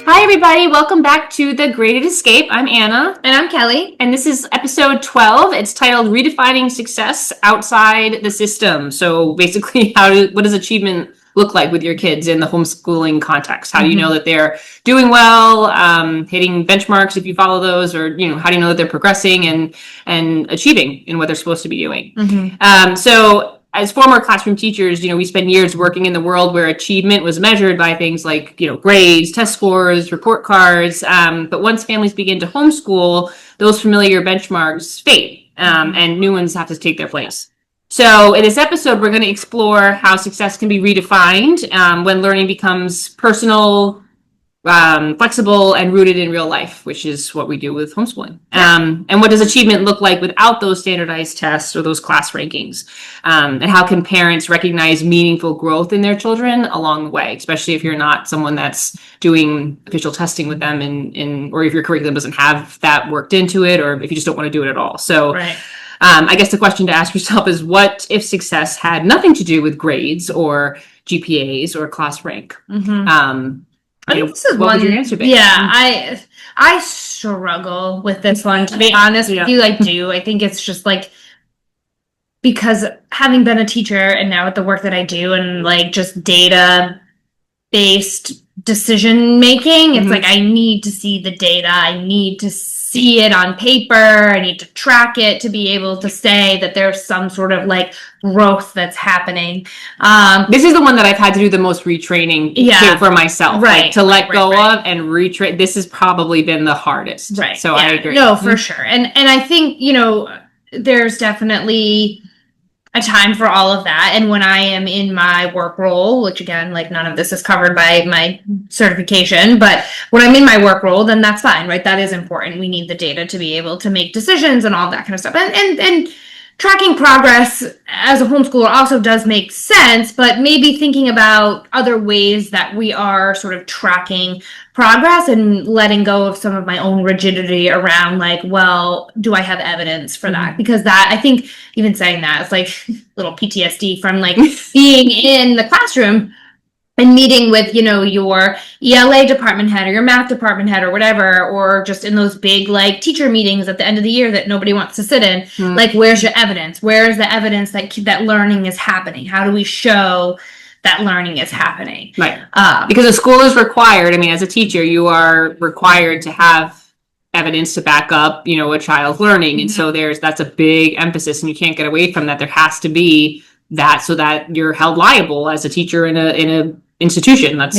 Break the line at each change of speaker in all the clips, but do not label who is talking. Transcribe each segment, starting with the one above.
Hi, everybody. Welcome back to The Graded Escape. I'm Anna.
And I'm Kelly.
And this is episode 12. It's titled Redefining Success Outside the System. So basically, what does achievement look like with your kids in the homeschooling context? How do you know that they're doing well, hitting benchmarks if you follow those, or how do you know that they're progressing and achieving in what they're supposed to be doing? So as former classroom teachers, we spend years working in the world where achievement was measured by things like, grades, test scores, report cards. But once families begin to homeschool, those familiar benchmarks fade, and new ones have to take their place. So in this episode, we're going to explore how success can be redefined when learning becomes personal, flexible, and rooted in real life, which is what we do with homeschooling. And what does achievement look like without those standardized tests or those class rankings? And how can parents recognize meaningful growth in their children along the way, especially if you're not someone that's doing official testing with them or if your curriculum doesn't have that worked into it, or if you just don't want to do it at all. So I guess the question to ask yourself is, what if success had nothing to do with grades or GPAs or class rank?
I think this is
what
one.
Would your answer be?
Yeah, I struggle with this one, to be honest with you. I do. I think it's just because having been a teacher and now with the work that I do and just data based decision making, it's I need to see the data. I need to see it on paper. I need to track it to be able to say that there's some sort of growth that's happening.
This is the one that I've had to do the most retraining for myself, to let go of and retrain. This has probably been the hardest. So I agree.
No, for sure. And I think, there's definitely a time for all of that. And when I am in my work role, which again, none of this is covered by my certification, but when I'm in my work role, then that's fine, right? That is important. We need the data to be able to make decisions and all that kind of stuff. And tracking progress as a homeschooler also does make sense, but maybe thinking about other ways that we are sort of tracking progress and letting go of some of my own rigidity around well, do I have evidence for that? Because that, I think even saying that, it's little PTSD from being in the classroom and meeting with, your ELA department head or your math department head or whatever, or just in those big teacher meetings at the end of the year that nobody wants to sit in. Where's your evidence? Where's the evidence that learning is happening? How do we show that learning is happening?
Because a school is required. I mean, as a teacher, you are required to have evidence to back up, a child's learning. And so that's a big emphasis, and you can't get away from that. There has to be that so that you're held liable as a teacher in a institution. That's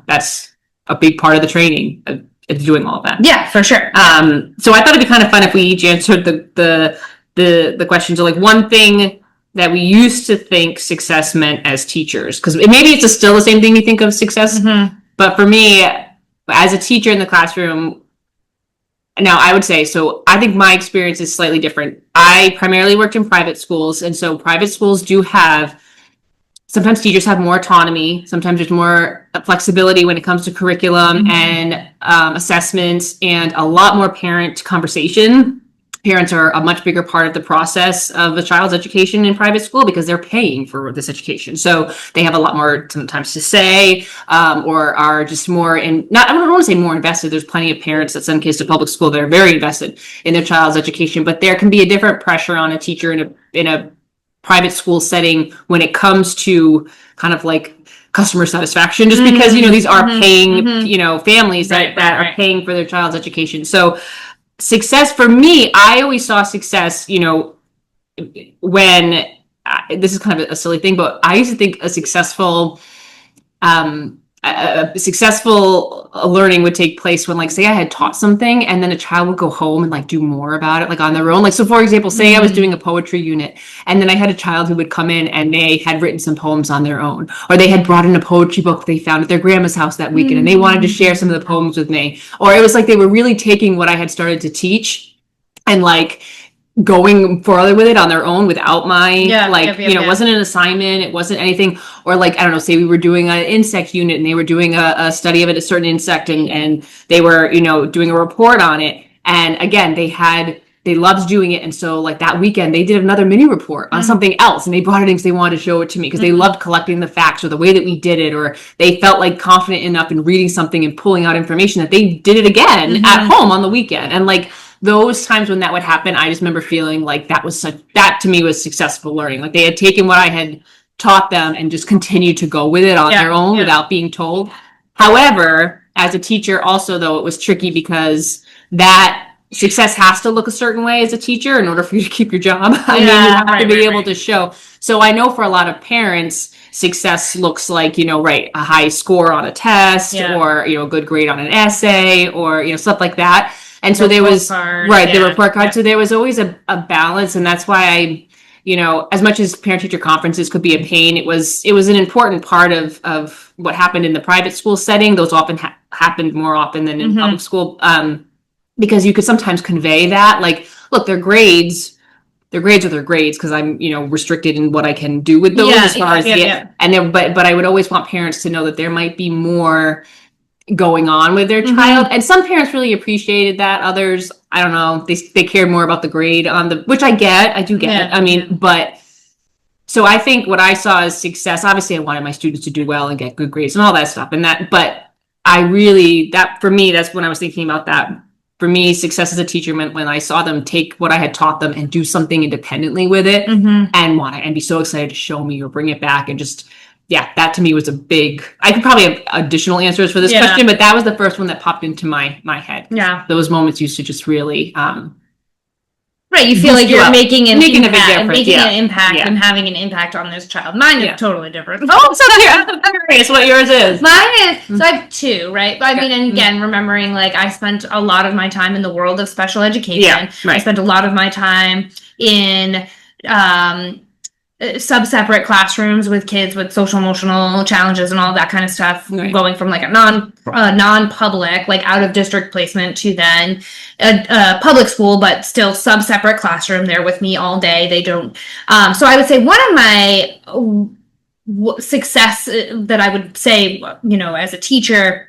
that's a big part of the training of doing all of that.
Yeah, for sure.
So I thought it'd be kind of fun if we each answered the question. So one thing that we used to think success meant as teachers, because maybe it's still the same thing you think of success, but for me as a teacher in the classroom now, I would say, so I think my experience is slightly different. I primarily worked in private schools, and so private schools do have, sometimes teachers have more autonomy. Sometimes there's more flexibility when it comes to curriculum and assessments, and a lot more parent conversation. Parents are a much bigger part of the process of a child's education in private school because they're paying for this education. So they have a lot more sometimes to say, or are just more I don't want to say more invested. There's plenty of parents that send kids to public school that are very invested in their child's education, but there can be a different pressure on a teacher in a private school setting when it comes to kind of customer satisfaction, just because, these are paying, families that are paying for their child's education. So success for me, I always saw success, when this is kind of a silly thing, but I used to think a successful learning would take place when say I had taught something and then a child would go home and do more about it on their own. So for example, say I was doing a poetry unit and then I had a child who would come in and they had written some poems on their own, or they had brought in a poetry book they found at their grandma's house that weekend and they wanted to share some of the poems with me. Or it was they were really taking what I had started to teach and going further with it on their own without my it wasn't an assignment, it wasn't anything. Or I don't know, say we were doing an insect unit and they were doing a study of a certain insect and they were doing a report on it, and again they had they loved doing it. And so like that weekend they did another mini report on something else, and they brought it in because they wanted to show it to me because they loved collecting the facts or the way that we did it, or they felt like confident enough in reading something and pulling out information that they did it again at home on the weekend. And like those times when that would happen, I just remember feeling like that to me was successful learning. Like they had taken what I had taught them and just continued to go with it on their own without being told. However, as a teacher also, though, it was tricky because that success has to look a certain way as a teacher in order for you to keep your job. I mean, you have to be able to show. So I know for a lot of parents, success looks like, a high score on a test or, a good grade on an essay or, stuff like that. And so there was, the report card. So there was always a balance. And that's why as much as parent-teacher conferences could be a pain, it was an important part of what happened in the private school setting. Those often happened more often than in public school, because you could sometimes convey that, like, look, their grades are their grades because I'm, restricted in what I can do with those as far as and then, but I would always want parents to know that there might be more going on with their child. And some parents really appreciated that. Others, I don't know, they cared more about the grade which I do get. I mean, but so I think what I saw as success, obviously I wanted my students to do well and get good grades and all that stuff. But for me, that's when I was thinking about that. For me, success as a teacher meant when I saw them take what I had taught them and do something independently with it and be so excited to show me or bring it back and just, that to me was a big, I could probably have additional answers for this question, but that was the first one that popped into my head. Yeah. Those moments used to just really,
right, you feel like you're making an impact
and
having an impact on this child. Mine is totally different.
Oh, so I'm curious what yours is.
Mine is, so I have two, right? But I mean, and again, remembering like I spent a lot of my time in the world of special education. Yeah, right. I spent a lot of my time in sub-separate classrooms with kids with social emotional challenges and all that kind of stuff, going from like a non-public, like out of district placement to then a public school, but still sub-separate classroom. They're with me all day. They don't. So I would say one of my success that I would say, as a teacher,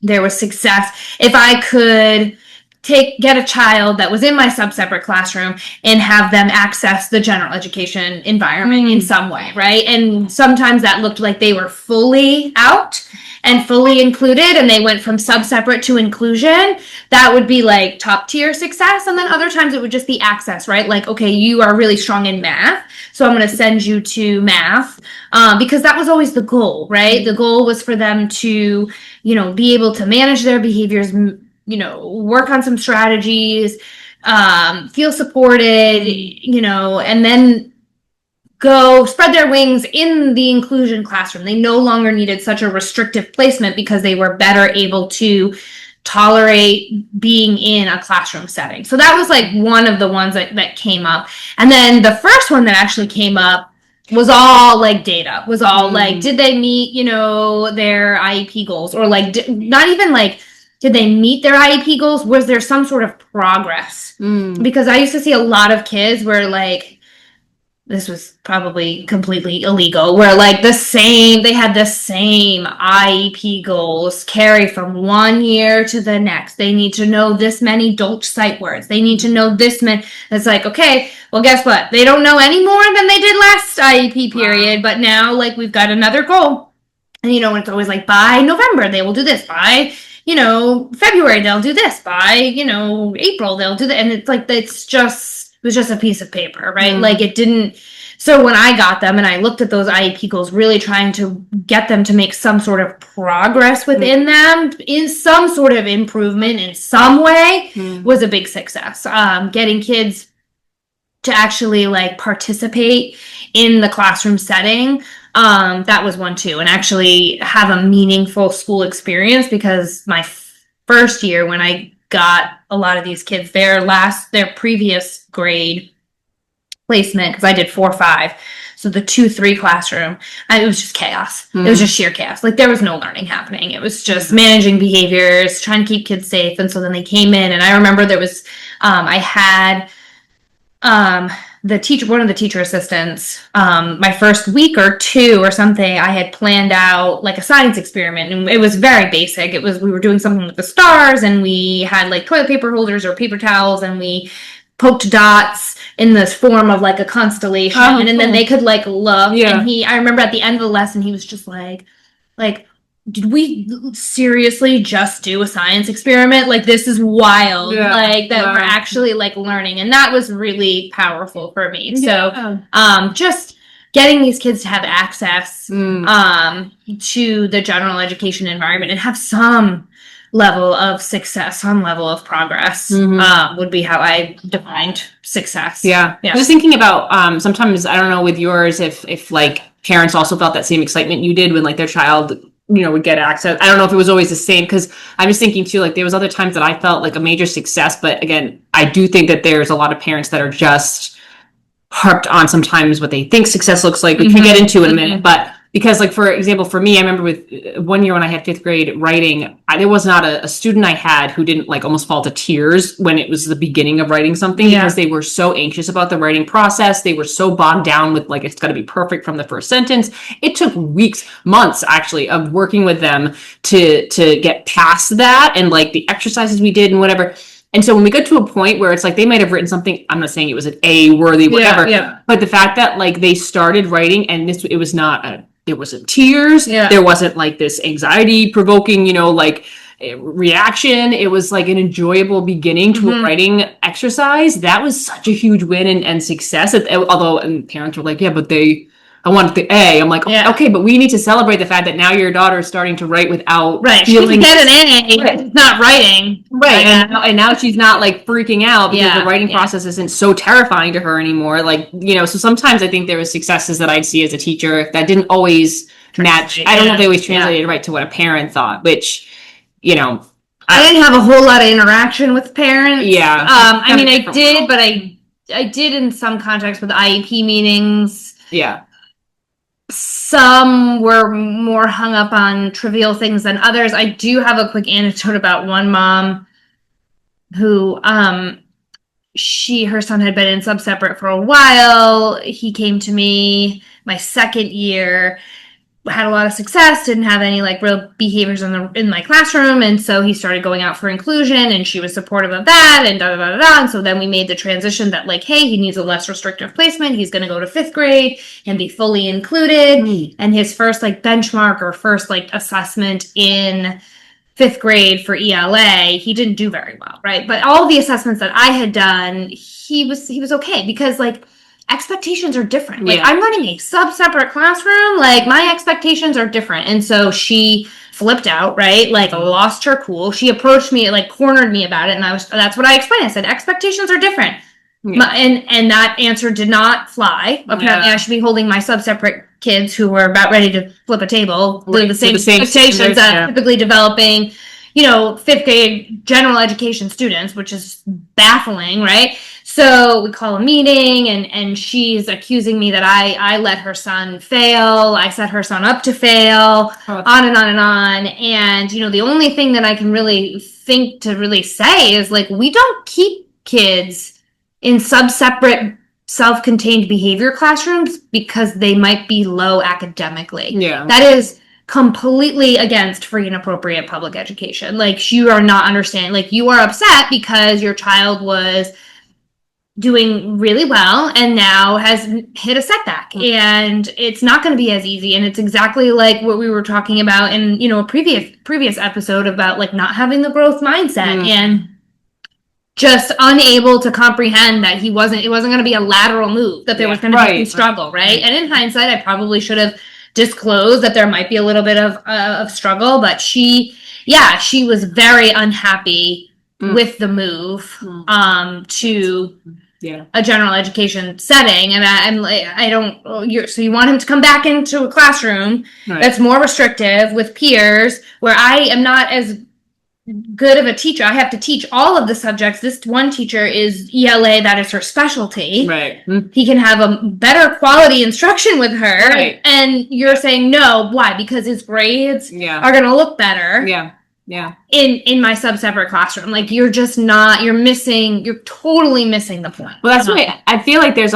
there was success if I could get a child that was in my sub-separate classroom and have them access the general education environment in some way, right? And sometimes that looked like they were fully out and fully included and they went from sub-separate to inclusion. That would be like top tier success. And then other times it would just be access, right? Like, okay, you are really strong in math, so I'm going to send you to math, because that was always the goal, right? The goal was for them to, be able to manage their behaviors, work on some strategies, feel supported, and then go spread their wings in the inclusion classroom. They no longer needed such a restrictive placement because they were better able to tolerate being in a classroom setting. So that was like one of the ones that came up. And then the first one that actually came up was all like data, was all like, did they meet, their IEP goals, or like not even like, did they meet their IEP goals? Was there some sort of progress? Because I used to see a lot of kids where like, this was probably completely illegal, where like they had the same IEP goals carry from one year to the next. They need to know this many Dolch sight words. They need to know this many. It's like, okay, well, guess what? They don't know any more than they did last IEP period, but now like we've got another goal. And it's always like by November, they will do this. By February, they'll do this. By, April, they'll do that. And it's like, it was just a piece of paper, right? Like it didn't. So when I got them and I looked at those IEP goals, really trying to get them to make some sort of progress within them, in some sort of improvement in some way, was a big success. Getting kids to actually like participate in the classroom setting, that was one too, and actually have a meaningful school experience, because my first year when I got a lot of these kids their previous grade placement, because I did 4-5, so the 2-3 classroom, it was just chaos. It was just sheer chaos. Like there was no learning happening. It was just managing behaviors, trying to keep kids safe. And so then they came in, and I remember there was I had one of the teacher assistants, my first week or two or something, I had planned out like a science experiment, and it was very basic. We were doing something with the stars, and we had like toilet paper holders or paper towels, and we poked dots in the form of like a constellation, and then they could like look.
Yeah.
And I remember at the end of the lesson, he was just like, did we seriously just do a science experiment? Like, this is wild.
Yeah.
Like, that
Wow.
we're actually like learning. And that was really powerful for me.
Yeah.
So, just getting these kids to have access, to the general education environment and have some level of success, some level of progress, would be how I defined success.
Yeah. I was thinking about, sometimes, I don't know with yours, if like parents also felt that same excitement you did when like their child, would get access. I don't know if it was always the same, because I'm just thinking too, like there was other times that I felt like a major success, but again, I do think that there's a lot of parents that are just harped on sometimes what they think success looks like, which we get into in a minute. But because like, for example, for me, I remember with 1 year when I had 5th grade writing, there was not a student I had who didn't like almost fall to tears when it was the beginning of writing something, because they were so anxious about the writing process. They were so bogged down with like, it's got to be perfect from the first sentence. It took weeks, months actually, of working with them to get past that, and like the exercises we did and whatever. And so when we got to a point where it's like they might have written something, I'm not saying it was an A worthy, whatever, but the fact that like they started writing and it was not there wasn't tears, there wasn't like this anxiety provoking, like reaction. It was like an enjoyable beginning to a writing exercise. That was such a huge win and success. Although, and parents were like, yeah, but I wanted the A. I'm like, okay, but we need to celebrate the fact that now your daughter is starting to write without
feeling. She can get an A, not writing.
Right. And now she's not like freaking out because the writing process isn't so terrifying to her anymore. Like, so sometimes I think there was successes that I'd see as a teacher that didn't always match. I don't know if they always translated right to what a parent thought, which,
I didn't have a whole lot of interaction with parents.
Yeah.
I mean, I did, but I did in some contexts with IEP meetings.
Yeah.
Some were more hung up on trivial things than others. I do have a quick anecdote about one mom who, her son had been in sub-separate for a while. He came to me my 2nd year, had a lot of success, didn't have any like real behaviors in my classroom, and so he started going out for inclusion, and she was supportive of that, and and so then we made the transition that like, hey, he needs a less restrictive placement, he's going to go to 5th grade and be fully included, and his first like benchmark or first like assessment in 5th grade for ELA, he didn't do very well, right? But all the assessments that I had done, he was okay, because like expectations are different. Like I'm running a sub-separate classroom, like my expectations are different. And so she flipped out, right? Like lost her cool. She approached me, like cornered me about it. And that's what I explained. I said, expectations are different. And that answer did not fly. Apparently I should be holding my sub-separate kids who were about ready to flip a table to the same expectations that typically developing, 5th grade general education students, which is baffling, right? So we call a meeting, and she's accusing me that I let her son fail. I set her son up to fail, on and on and on. And, the only thing that I can really think to really say is like, we don't keep kids in sub-separate self-contained behavior classrooms because they might be low academically. Yeah. That is completely against free and appropriate public education. Like, you are not understanding. Like, you are upset because your child was doing really well and now has hit a setback, and it's not going to be as easy. And it's exactly like what we were talking about in a previous episode about like not having the growth mindset and just unable to comprehend that it wasn't going to be a lateral move, that there was going to be struggle, right? And in hindsight, I probably should have disclosed that there might be a little bit of struggle, but she was very unhappy with the move to a general education setting. And I'm like, so you want him to come back into a classroom that's more restrictive with peers where I am not as good of a teacher. I have to teach all of the subjects. This one teacher is ELA, that is her specialty. Right. He can have a better quality instruction with her. Right. And you're saying no. Why? Because his grades are going to look better. Yeah. In my sub-separate classroom. Like, you're totally missing the point.
Well, that's why I feel like there's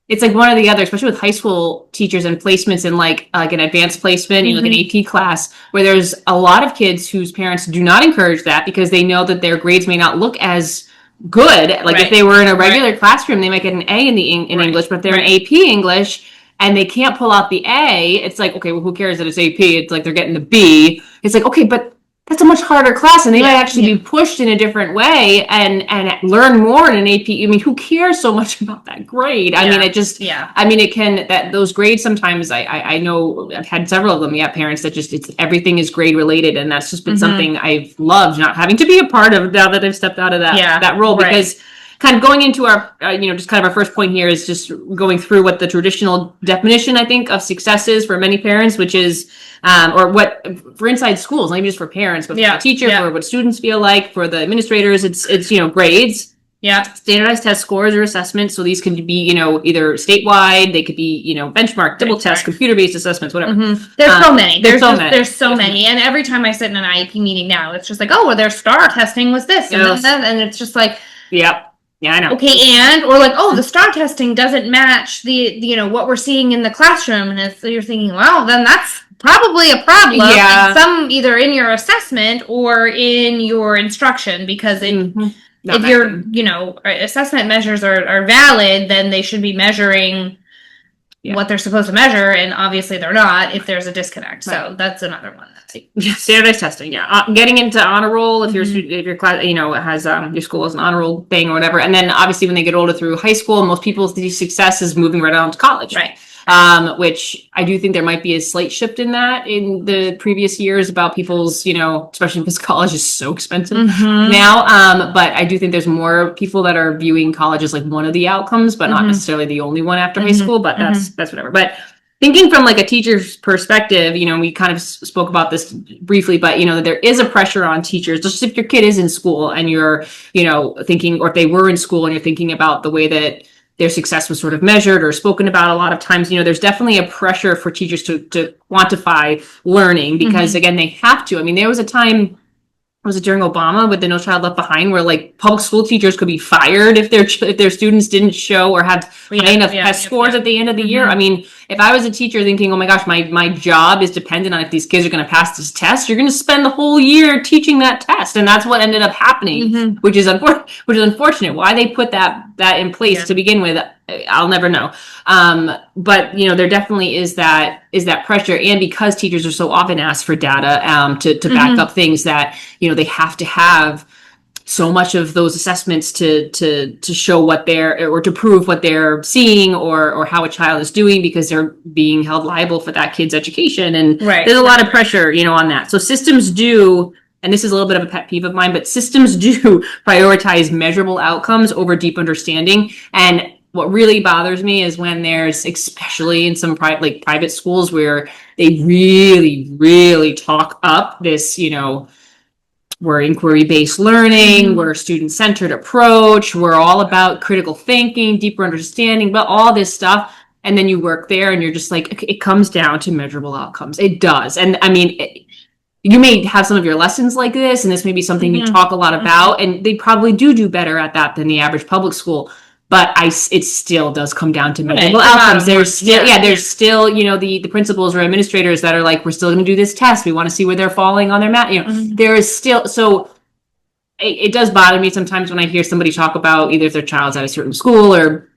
it's like one or the other, especially with high school teachers and placements in like an advanced placement, like an AP class, where there's a lot of kids whose parents do not encourage that because they know that their grades may not look as good. Like if
Right.
they were in a regular classroom, they might get an A in the in
Right.
English, but if they're
Right.
in AP English and they can't pull out the A, it's like, okay, well, who cares that it's AP? It's like they're getting the B. It's like, okay, but that's a much harder class, and they might actually be pushed in a different way and learn more in an AP. I mean, who cares so much about that grade? I mean, it just, I mean, it can, that those grades sometimes, I know I've had several of them, parents that just, it's everything is grade related, and that's just been something I've loved not having to be a part of now that I've stepped out of that role, because kind of going into our, just kind of our first point here is just going through what the traditional definition, I think, of success is for many parents, which is, or what for inside schools, not even just for parents, but for the teacher, for what students feel like, for the administrators, it's grades. Standardized test scores or assessments. So these can be, either statewide, they could be, benchmark, double test, computer-based assessments, whatever.
There's so many. There's so many. And every time I sit in an IEP meeting now, it's just like, oh, well, their STAR testing was this and then, and it's just like,
yeah, I know.
Okay, or like, oh, the STAR testing doesn't match the, what we're seeing in the classroom, and you're thinking, well, then that's probably a problem.
Yeah.
Some either in your assessment or in your instruction, because if your, assessment measures are valid, then they should be measuring what they're supposed to measure, and obviously they're not if there's a disconnect. So that's another one.
Standardized testing, getting into honor roll if your class, has your school has an honor roll thing or whatever, and then obviously when they get older through high school, most people's success is moving right on to college,
right?
Which I do think there might be a slight shift in that in the previous years about people's, especially because college is so expensive now. But I do think there's more people that are viewing college as like one of the outcomes, but not necessarily the only one after high school. But that's whatever. But thinking from like a teacher's perspective, we kind of spoke about this briefly, but there is a pressure on teachers. Just if your kid is in school and you're, thinking, or if they were in school and you're thinking about the way that their success was sort of measured or spoken about a lot of times, there's definitely a pressure for teachers to quantify learning because again, they have to. I mean, there was a time, was it during Obama with the No Child Left Behind, where like public school teachers could be fired if their students didn't show or had high enough test scores at the end of the year. I mean, if I was a teacher thinking, oh my gosh, my job is dependent on if these kids are going to pass this test, you're going to spend the whole year teaching that test, and that's what ended up happening, which is unfortunate. Why they put that in place to begin with, I'll never know. But there definitely is that pressure, and because teachers are so often asked for data to back up things that they have to have so much of those assessments to show what or to prove what they're seeing or how a child is doing, because they're being held liable for that kid's education, and there's a lot of pressure on that. So systems do. And this is a little bit of a pet peeve of mine, but systems do prioritize measurable outcomes over deep understanding. And what really bothers me is when there's, especially in some private schools, where they really, really talk up this, we're inquiry-based learning, we're student-centered approach, we're all about critical thinking, deeper understanding, but all this stuff. And then you work there and you're just like, it comes down to measurable outcomes. It does. And I mean, you may have some of your lessons like this, and this may be something you talk a lot about, and they probably do better at that than the average public school. But it still does come down to measurable outcomes. There's still, the principals or administrators that are like, we're still going to do this test. We want to see where they're falling on their math. There is still, so it does bother me sometimes when I hear somebody talk about either if their child's at a certain school or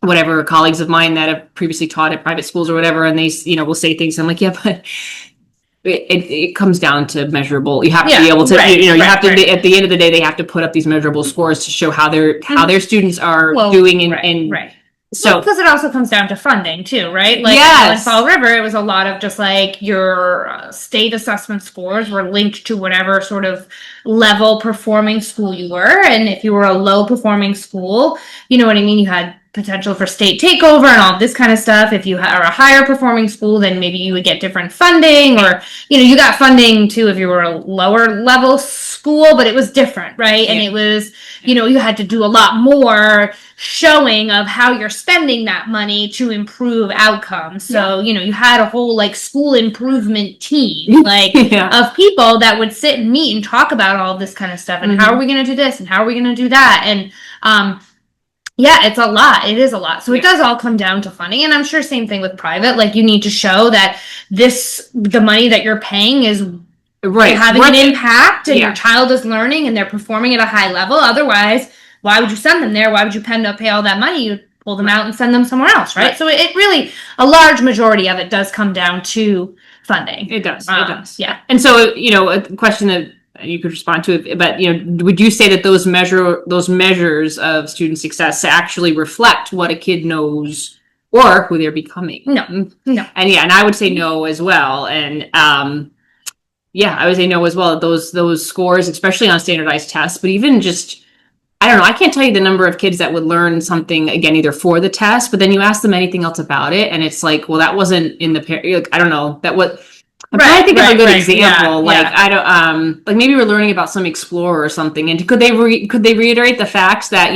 whatever, colleagues of mine that have previously taught at private schools or whatever, and they, will say things. I'm like, yeah, but it comes down to measurable. You have to be able to, you have to, at the end of the day, they have to put up these measurable scores to show how their students are doing so
because it also comes down to funding too, right? Like in Fall River, it was a lot of just like your state assessment scores were linked to whatever sort of level performing school you were. And if you were a low performing school, you know what I mean? You had potential for state takeover and all this kind of stuff. If you are a higher performing school, then maybe you would get different funding, or, you got funding too if you were a lower level school, but it was different, right? And it was, you had to do a lot more showing of how you're spending that money to improve outcomes. So, you had a whole like school improvement team, of people that would sit and meet and talk about all this kind of stuff. And how are we going to do this? And how are we going to do that? And, it's a lot. It is a lot. So it does all come down to funding. And I'm sure same thing with private. Like you need to show that the money that you're paying is having an impact, and your child is learning and they're performing at a high level. Otherwise, why would you send them there? Why would you pay all that money? You pull them out and send them somewhere else, right? So it really, a large majority of it does come down to funding.
It does. It does.
Yeah.
And so, a question that you could respond to it, but would you say that those measures of student success actually reflect what a kid knows or who they're becoming?
No.
And I would say no as well. And I would say no as well. Those scores, especially on standardized tests, but even just, I don't know, I can't tell you the number of kids that would learn something, again, either for the test, but then you ask them anything else about it, and it's like, well, that wasn't in the I don't know, that what. I'm trying to think of a good example. I don't, like maybe we're learning about some explorer or something, and could they reiterate the facts that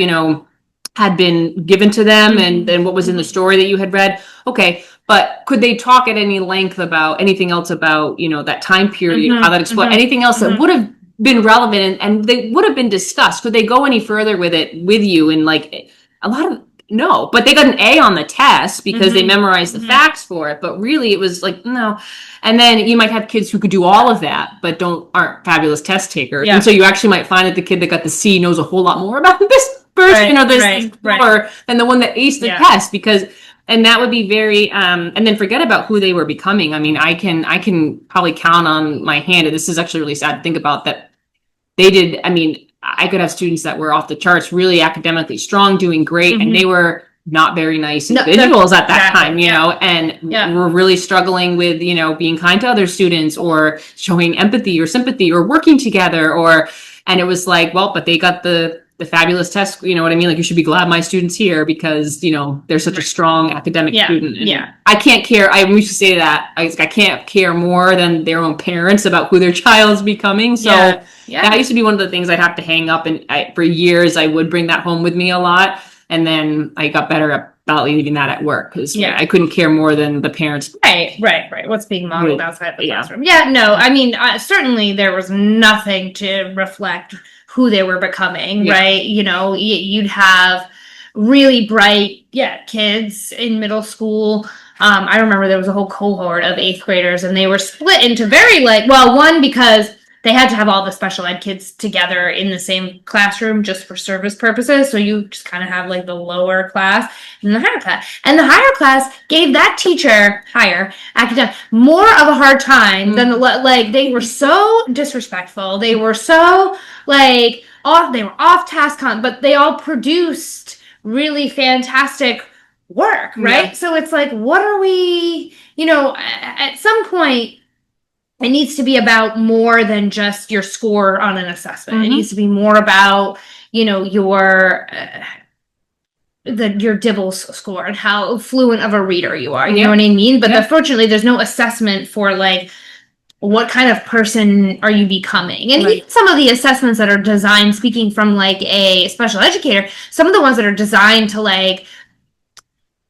had been given to them, and then what was in the story that you had read? Okay, but could they talk at any length about anything else about that time period, how that explored, anything else that would have been relevant and they would have been discussed? Could they go any further with you? And like a lot of no, but they got an A on the test because they memorized the facts for it. But really, it was like no. And then you might have kids who could do all of that, but aren't fabulous test takers. Yeah. And so you actually might find that the kid that got the C knows a whole lot more about this person, than the one that aced the test, because. And that would be very, and then forget about who they were becoming. I mean, I can probably count on my hand, and this is actually really sad to think about, that they did. I mean, I could have students that were off the charts, really academically strong, doing great, and they were not very nice individuals at that time, and were really struggling with, being kind to other students or showing empathy or sympathy or working together, and it was like, well, but they got the fabulous test, you know what I mean? Like, you should be glad my student's here because, they're such a strong academic student. And I can't care. I used to say that. I can't care more than their own parents about who their child's becoming. So that used to be one of the things I'd have to hang up. And for years, I would bring that home with me a lot. And then I got better about leaving that at work because I couldn't care more than the parents.
Right. What's being modeled outside the classroom. Yeah, no, I mean, certainly there was nothing to reflect who they were becoming, right? You'd have really bright, kids in middle school. I remember there was a whole cohort of 8th graders, and they were split into very one, because they had to have all the special ed kids together in the same classroom just for service purposes. So you just kind of have like the lower class and the higher class. And the higher class gave that teacher, higher academic, more of a hard time than they were so disrespectful. They were so they were off task, but they all produced really fantastic work, right? Yeah. So it's like, what are we, at some point, it needs to be about more than just your score on an assessment. It needs to be more about, your DIBELS score and how fluent of a reader you are. You know what I mean? But unfortunately, there's no assessment for what kind of person are you becoming? And even some of the assessments that are designed, speaking from a special educator, some of the ones that are designed to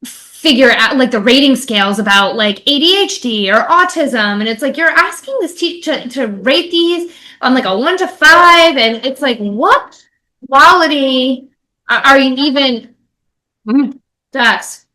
figure out the rating scales about ADHD or autism, and it's you're asking this teacher to rate these on a 1 to 5, and it's what quality are you even? Dax.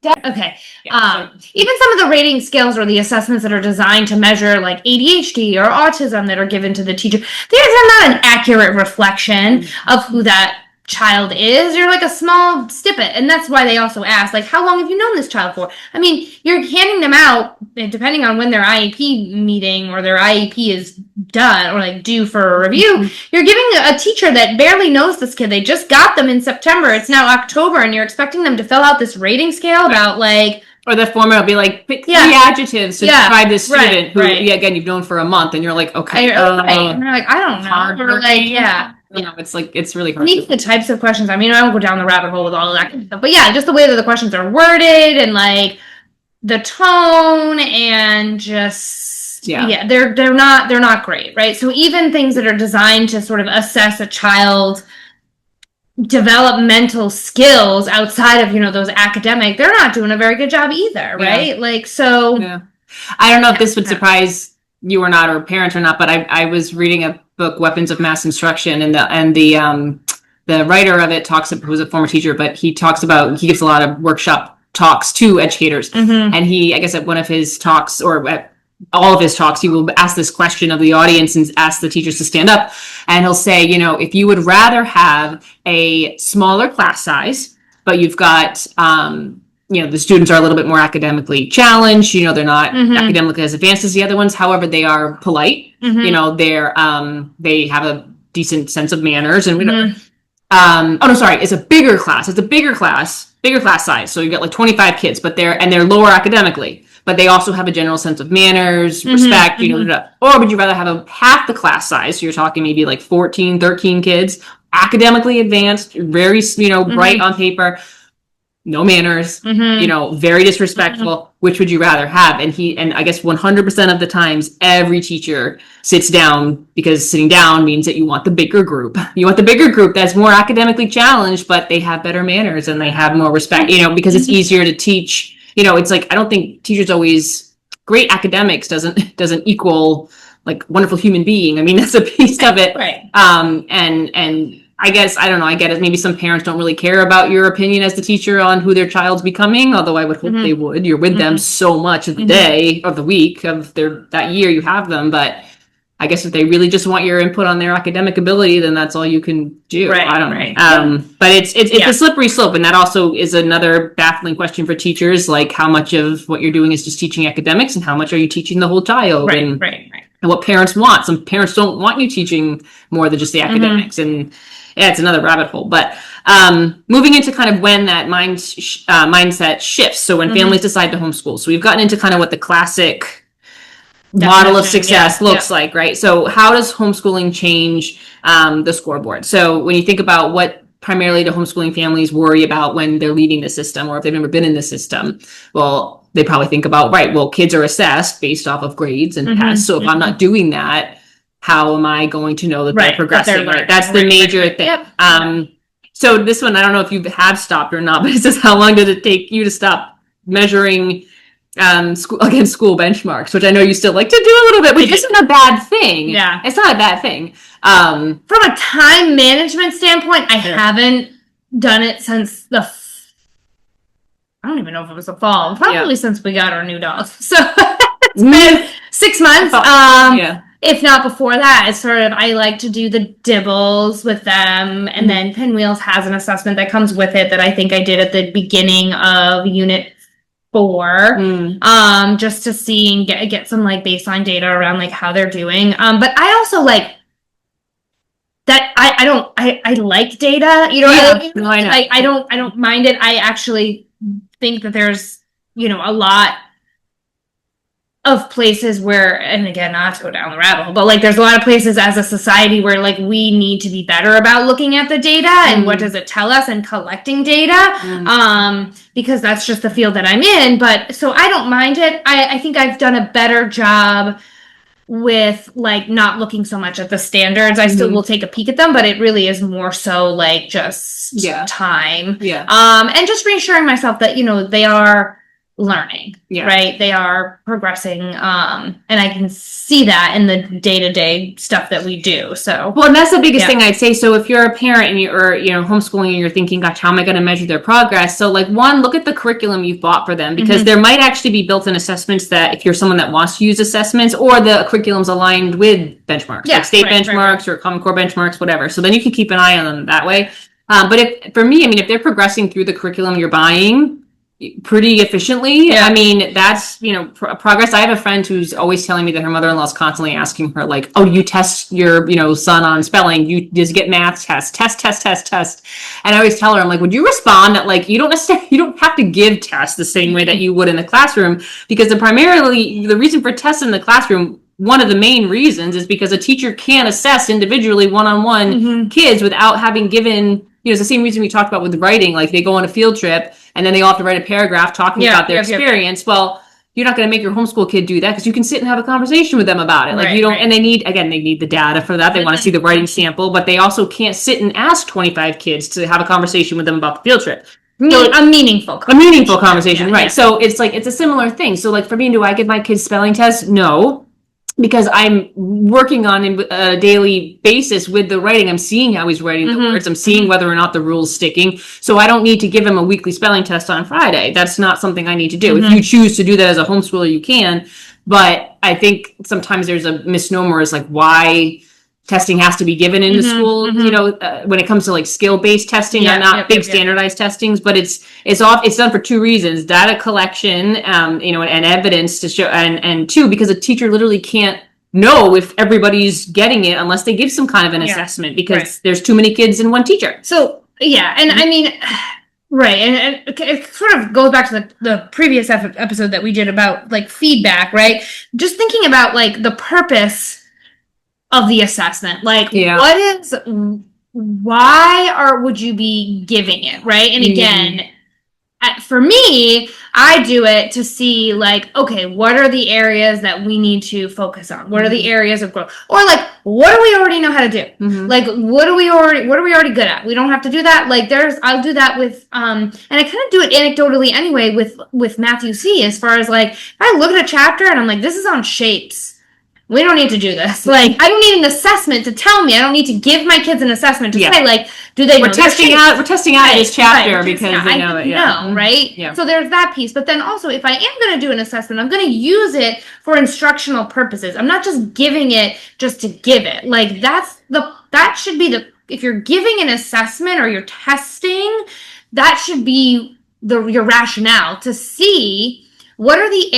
Okay. Even some of the rating scales or the assessments that are designed to measure ADHD or autism that are given to the teacher, they're not an accurate reflection of who that child is. You're a small snippet, and that's why they also ask how long have you known this child for? I mean, you're handing them out depending on when their IEP meeting or their IEP is done or due for a review. You're giving a teacher that barely knows this kid, they just got them in September, it's now October, and you're expecting them to fill out this rating scale about
or the format will be pick 3 adjectives to describe this student who again you've known for a month, and you're okay,
and they're I don't know, or
it's really hard.
The types of questions. I mean, I won't go down the rabbit hole with all of that stuff, but just the way that the questions are worded and the tone and just they're not great, right? So even things that are designed to sort of assess a child's developmental skills outside of those academic, they're not doing a very good job either, right?
I don't know if this would surprise you or not, or parents or not, but I was reading a book, Weapons of Mass Instruction, and the writer of it who's a former teacher, but he gives a lot of workshop talks to educators, and I guess at one of his talks, or at all of his talks, he will ask this question of the audience and ask the teachers to stand up. And he'll say, you know, if you would rather have a smaller class size, but you've got, you know, the students are a little bit more academically challenged, you know, they're not academically as advanced as the other ones. However, they are polite, you know, they have a decent sense of manners and we don't, oh no, sorry, it's a bigger class. It's a bigger class size. So you got like 25 kids, but they're lower academically, but they also have a general sense of manners, respect, you know, or would you rather have a half the class size? So you're talking maybe like 14, 13 kids, academically advanced, very, you know, bright on paper, no manners, you know, very disrespectful. Which would you rather have? And I guess 100% of the times, every teacher sits down because sitting down means that you want the bigger group. You want the bigger group that's more academically challenged, but they have better manners and they have more respect, you know, because it's easier to teach. You know, it's like, I don't think teachers always, great academics doesn't equal like wonderful human being. I mean, that's a piece of it.
Right.
And I guess, I don't know, I get it. Maybe some parents don't really care about your opinion as the teacher on who their child's becoming, although I would hope they would. You're with them so much of the day, of the week, of that year you have them. But I guess if they really just want your input on their academic ability, then that's all you can do.
Right,
I don't know. But it's a slippery slope. And that also is another baffling question for teachers, like how much of what you're doing is just teaching academics and how much are you teaching the whole child? And what parents want. Some parents don't want you teaching more than just the academics. And yeah, it's another rabbit hole. But moving into kind of when that mindset shifts. So when families decide to homeschool. So we've gotten into kind of what the classic model of success looks like, right? So how does homeschooling change the scoreboard? So when you think about what primarily the homeschooling families worry about when they're leaving the system or if they've never been in the system, well, they probably think about, right, well, kids are assessed based off of grades and tests. So if I'm not doing that, how am I going to know that they're progressing? Right. That's the major thing. Yep. So this one, I don't know if you have stopped or not, but it says, how long did it take you to stop measuring school benchmarks, which I know you still like to do a little bit, which isn't a bad thing. Yeah. It's not a bad thing.
From a time management standpoint, I haven't done it since I don't even know if it was the fall. Probably since we got our new dog. So it's been 6 months. If not before that, it's sort of, I like to do the dibbles with them. And then Pinwheels has an assessment that comes with it that I think I did at the beginning of Unit 4. Just to see and get some like baseline data around like how they're doing. But I also like that I like data, you know, I don't mind it. I actually think that there's, you know, a lot of places where, and again, not to go down the rabbit hole, but like there's a lot of places as a society where like we need to be better about looking at the data and what does it tell us and collecting data, because that's just the field that I'm in. But so I don't mind it. I think I've done a better job with like not looking so much at the standards. I still will take a peek at them, but it really is more so like just time. And just reassuring myself that, you know, they are learning, right? They are progressing. And I can see that in the day-to-day stuff that we do. So,
well, and that's the biggest thing I'd say. So if you're a parent and you're, you know, homeschooling and you're thinking, gosh, how am I going to measure their progress? So like one, look at the curriculum you've bought for them, because there might actually be built-in assessments that if you're someone that wants to use assessments, or the curriculum's aligned with benchmarks, like state benchmarks or Common Core benchmarks, whatever. So then you can keep an eye on them that way. But if they're progressing through the curriculum you're buying pretty efficiently, I mean, that's, you know, progress. I have a friend who's always telling me that her mother-in-law is constantly asking her, like, oh, you test your, you know, son on spelling, you just get math test. And I always tell her, I'm like, would you respond that, like, you don't have to give tests the same way that you would in the classroom, because the reason for tests in the classroom, one of the main reasons, is because a teacher can't assess individually one-on-one kids without having given, you know, it's the same reason we talked about with writing, like they go on a field trip and then they all have to write a paragraph talking about their experience. Well, you're not going to make your homeschool kid do that, because you can sit and have a conversation with them about it. Like and they need the data for that. They want to see the writing sample, but they also can't sit and ask 25 kids to have a conversation with them about the field trip.
So a meaningful
conversation, right? So it's like, it's a similar thing. So like for me, do I give my kids spelling tests? No. Because I'm working on a daily basis with the writing. I'm seeing how he's writing the words. I'm seeing whether or not the rule's sticking. So I don't need to give him a weekly spelling test on Friday. That's not something I need to do. If you choose to do that as a homeschooler, you can. But I think sometimes there's a misnomer is like why testing has to be given in the school, you know, when it comes to like skill-based testing, not big standardized testings, but it's done for two reasons: data collection, you know, and evidence to show, and two, because a teacher literally can't know if everybody's getting it unless they give some kind of an assessment, because there's too many kids in one teacher.
So and I mean, right, and it sort of goes back to the previous episode that we did about like feedback, right? Just thinking about like the purpose of the assessment, like would you be giving it, right? And again, for me, I do it to see like, okay, what are the areas that we need to focus on? What are the areas of growth? Or like, what do we already know how to do? Like, what are we already good at? We don't have to do that. Like I'll do that with, and I kind of do it anecdotally anyway with Matthew C, as far as like, if I look at a chapter and I'm like, this is on shapes. We don't need to do this. Like, I don't need an assessment to tell me. I don't need to give my kids an assessment to say, like, do they?
We're testing out this chapter because they know it.
Right? Yeah. So there's that piece. But then also, if I am going to do an assessment, I'm going to use it for instructional purposes. I'm not just giving it just to give it. Like, that should be if you're giving an assessment or you're testing, that should be your rationale to see what are the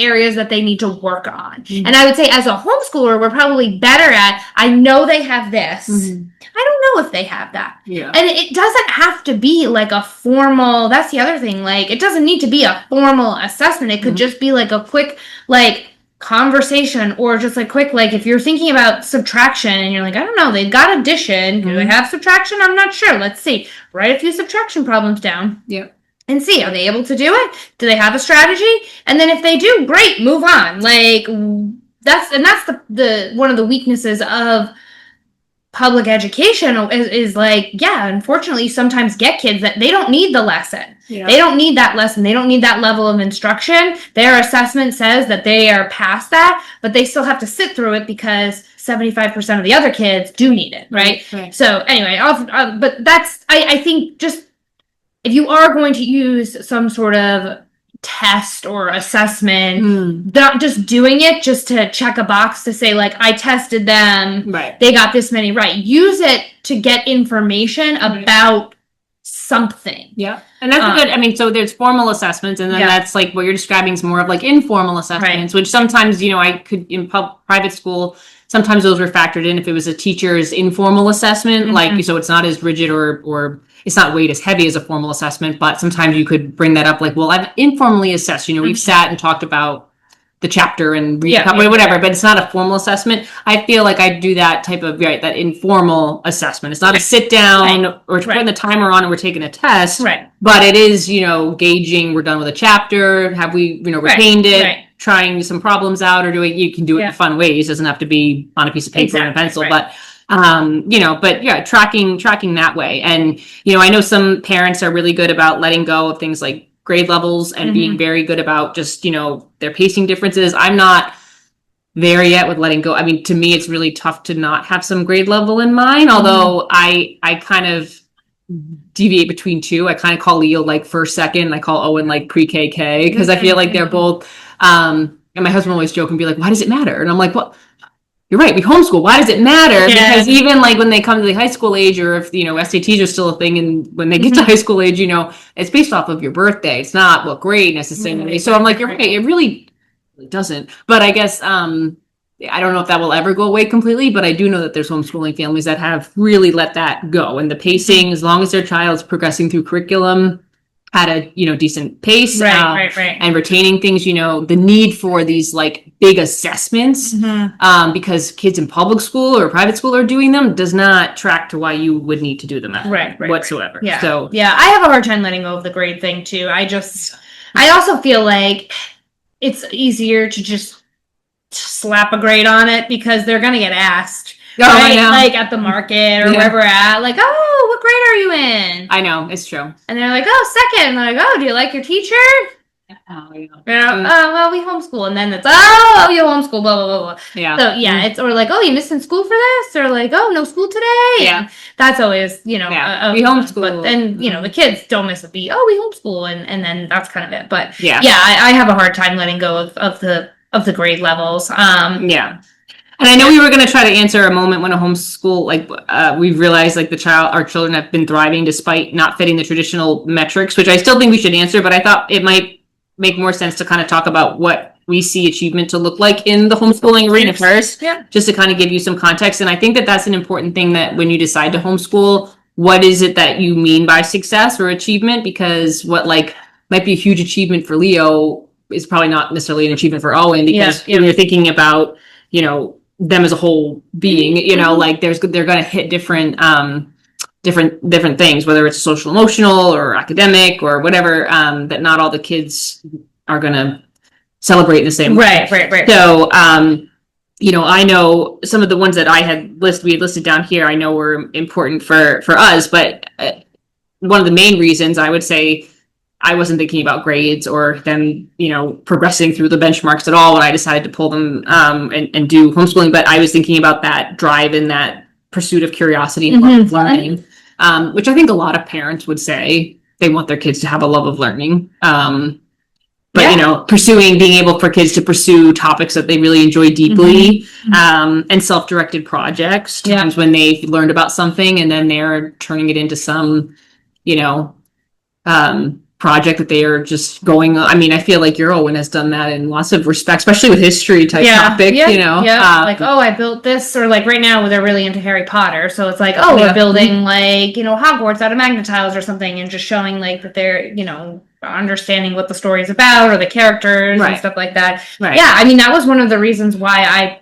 areas that they need to work on. And I would say as a homeschooler, we're probably better at, I know they have this. I don't know if they have that. And it doesn't have to be like a formal, that's the other thing. Like, it doesn't need to be a formal assessment. It could just be like a quick, like, conversation, or just like quick, like if you're thinking about subtraction and you're like, I don't know, they've got addition. Do they have subtraction? I'm not sure. Let's see. Write a few subtraction problems down. And see, are they able to do it? Do they have a strategy? And then if they do, great, move on. Like, that's the one of the weaknesses of public education is like, unfortunately, you sometimes get kids that they don't need the lesson. They don't need that lesson. They don't need that level of instruction. Their assessment says that they are past that, but they still have to sit through it because 75% of the other kids do need it, right? So anyway, but that's, I think, just if you are going to use some sort of test or assessment, not just doing it just to check a box to say, like, I tested them, they got this many right. Use it to get information about something.
And that's good. I mean, so there's formal assessments, and then that's like what you're describing is more of like informal assessments, which sometimes, you know, I could in private school, sometimes those were factored in if it was a teacher's informal assessment, like, so it's not as rigid or it's not weight as heavy as a formal assessment, but sometimes you could bring that up like, well, I've informally assessed, you know, we've sat and talked about the chapter and whatever, but it's not a formal assessment. I feel like I do that type of, that informal assessment. It's not a sit down or putting the timer on and we're taking a test, but it is, you know, gauging, we're done with a chapter, have we, you know, retained it, trying some problems out, or you can do it in fun ways. It doesn't have to be on a piece of paper and a pencil, but you know, but tracking that way. And, you know, I know some parents are really good about letting go of things like grade levels and being very good about just, you know, their pacing differences. I'm not there yet with letting go. I mean, to me, it's really tough to not have some grade level in mind, although I kind of deviate between two. I kind of call Leo like first, second. I call Owen like pre-KK, because I feel like they're both, and my husband always joke and be like, why does it matter? And I'm like, well, you're right, we homeschool. Why does it matter? Because even like when they come to the high school age, or if, you know, SATs are still a thing, and when they get to high school age, you know, it's based off of your birthday. It's not what grade necessarily. So I'm like, you're right, it really doesn't. But I guess I don't know if that will ever go away completely, but I do know that there's homeschooling families that have really let that go. And the pacing, as long as their child's progressing through curriculum at a, you know, decent pace, and retaining things, you know, the need for these like big assessments, because kids in public school or private school are doing them, does not track to why you would need to do them whatsoever. So
I have a hard time letting go of the grade thing too. I also feel like it's easier to just slap a grade on it, because they're gonna get asked. Like at the market or wherever we're at, like, oh, what grade are you in?
I know, it's true.
And they're like, oh, second. And they're like, oh, do you like your teacher? Oh, well, we homeschool. And then it's, oh, you homeschool, blah, blah, blah, blah. So, it's, or like, oh, you missing school for this? Or like, oh, no school today? And that's always, you know,
we homeschool.
And, you know, the kids don't miss a beat. Oh, we homeschool. And then that's kind of it. But, I have a hard time letting go of the the grade levels.
Yeah. And I know we were going to try to answer a moment when a homeschool, like, we've realized like our children have been thriving despite not fitting the traditional metrics, which I still think we should answer, but I thought it might make more sense to kind of talk about what we see achievement to look like in the homeschooling arena first, just to kind of give you some context. And I think that that's an important thing, that when you decide to homeschool, what is it that you mean by success or achievement? Because what like might be a huge achievement for Leo is probably not necessarily an achievement for Owen, because when you're thinking about, you know, them as a whole being, you know, like they're going to hit different things, whether it's social, emotional, or academic, or whatever, that not all the kids are going to celebrate in the same way.
Right.
So, you know, I know some of the ones that we had listed down here, I know were important for us, but one of the main reasons I would say I wasn't thinking about grades or them, you know, progressing through the benchmarks at all when I decided to pull them and do homeschooling. But I was thinking about that drive and that pursuit of curiosity and love of learning, which I think a lot of parents would say they want their kids to have a love of learning. But, you know, being able for kids to pursue topics that they really enjoy deeply, and self-directed projects, times when they've learned about something and then they're turning it into some, you know, project that they are just going. I mean, I feel like your Owen has done that in lots of respects, especially with history type topics, you know.
Like, oh, I built this, or like right now they're really into Harry Potter, so it's like, oh, we're building like, you know, Hogwarts out of magnetiles or something, and just showing like that they're, you know, understanding what the story's about or the characters and stuff like that. Yeah, I mean, that was one of the reasons why I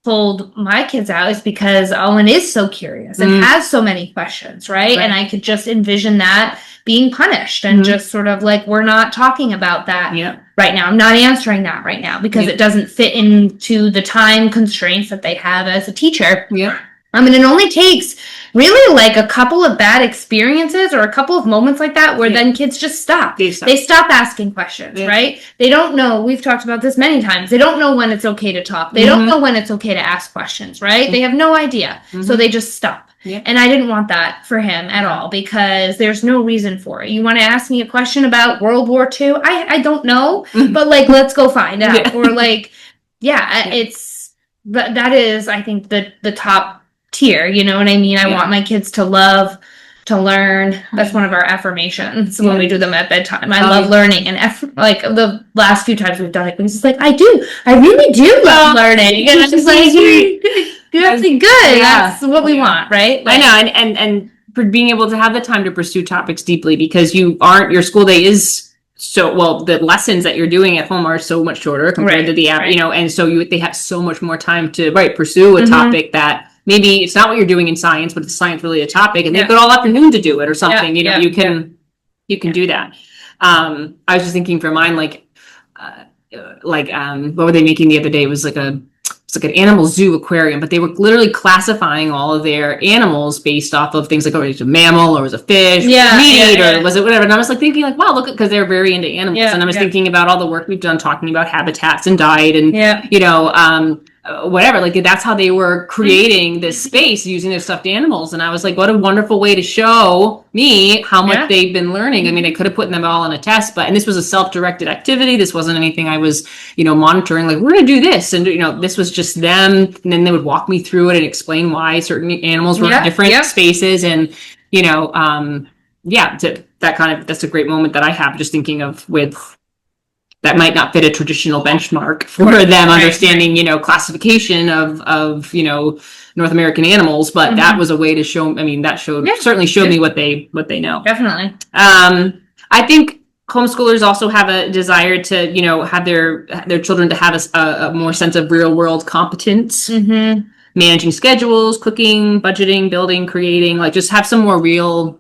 pulled my kids out, is because Owen is so curious and has so many questions, right? And I could just envision that being punished and just sort of like, we're not talking about that right now. I'm not answering that right now because it doesn't fit into the time constraints that they have as a teacher. I mean, it only takes really like a couple of bad experiences or a couple of moments like that where then kids just stop. They stop asking questions, right? They don't know. We've talked about this many times. They don't know when it's okay to talk. They don't know when it's okay to ask questions, right? They have no idea. So they just stop. And I didn't want that for him at all, because there's no reason for it. You want to ask me a question about World War II? I don't know, but like, let's go find out. Or like, it's, that is, I think, the top tier, you know what I mean? I want my kids to love to learn. That's one of our affirmations when we do them at bedtime. I love learning, and like the last few times we've done it, it's like, I really do love learning, and I'm just like, you're actually good. That's what we want, right? Like,
I know, and for being able to have the time to pursue topics deeply, because your school day is the lessons that you're doing at home are so much shorter compared to the app, you know, and so they have so much more time to pursue a topic that maybe it's not what you're doing in science, but it's science related topic, and they've got all afternoon to do it or something. You know, you can do that. I was just thinking for mine, like what were they making the other day? It was like an animal zoo aquarium, but they were literally classifying all of their animals based off of things like, oh, it was a mammal, or was a fish, meat, or was it whatever. And I was like thinking like, wow, look, because they're very into animals. And I was thinking about all the work we've done talking about habitats and diet and, you know, whatever, like that's how they were creating this space using their stuffed animals. And I was like, what a wonderful way to show me how much they've been learning. I mean, I could have put them all on a test, and this was a self-directed activity. This wasn't anything I was, you know, monitoring, like, we're going to do this. And, you know, this was just them. And then they would walk me through it and explain why certain animals were in different spaces. And, you know, that's a great moment that I have just thinking of with that might not fit a traditional benchmark for them understanding, you know, classification of, you know, North American animals, but that was a way to show, I mean, that certainly showed me what they know.
Definitely.
I think homeschoolers also have a desire to, you know, have their children to have a more sense of real world competence, managing schedules, cooking, budgeting, building, creating, like just have some more real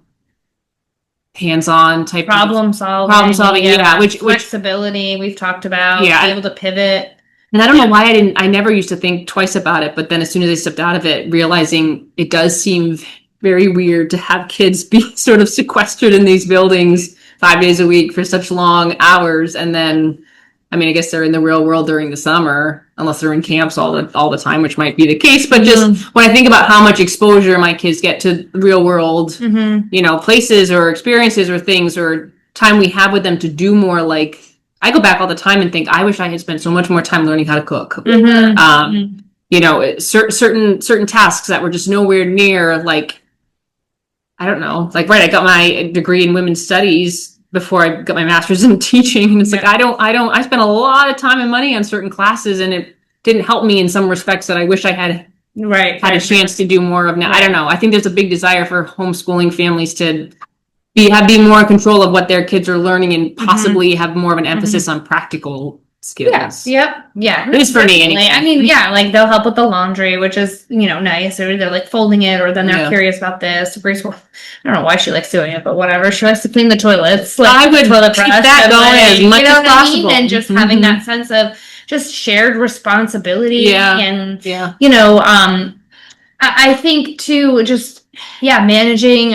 hands-on type
problem solving,
which
flexibility we've talked about, be able to pivot.
And I don't know why I never used to think twice about it, but then as soon as I stepped out of it, realizing it does seem very weird to have kids be sort of sequestered in these buildings 5 days a week for such long hours, and then I mean, I guess they're in the real world during the summer, unless they're in camps all the time, which might be the case. But just when I think about how much exposure my kids get to real world, you know, places or experiences or things or time we have with them to do more like I go back all the time and think, I wish I had spent so much more time learning how to cook. You know, certain tasks that were just nowhere near, like, I don't know, like, right, I got my degree in women's studies before I got my master's in teaching. And it's like, I spent a lot of time and money on certain classes, and it didn't help me in some respects that I wish I had a chance to do more of now. I don't know. I think there's a big desire for homeschooling families to be more in control of what their kids are learning, and possibly have more of an emphasis on practical skills.
Yeah.
At least for me, anyway.
I mean, yeah, like they'll help with the laundry, which is, you know, nice. Or they're like folding it, or then they're curious about this. Grace, I don't know why she likes doing it, but whatever. She likes to clean the toilets. Like,
I would
toilet
keep
brush,
that going as much as possible.
And just having that sense of just shared responsibility. And,
Yeah.
I think too, just, managing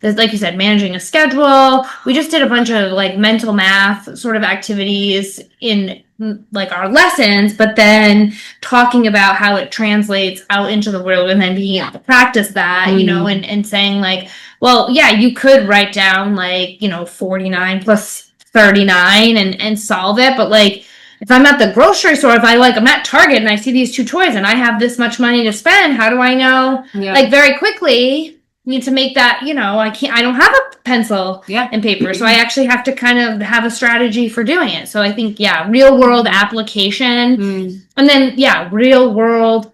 like you said, managing a schedule. We just did a bunch of like mental math sort of activities in like our lessons, but then talking about how it translates out into the world, and then being able to practice that, you know, and saying like, well, yeah, you could write down like, you know, 49 plus 39 and solve it. But like, if I'm at the grocery store, I'm at Target and I see these two toys and I have this much money to spend, how do I know? Like, very quickly, need to make that, you know, I don't have a pencil and paper. So I actually have to kind of have a strategy for doing it. So I think, real world application, and then, real world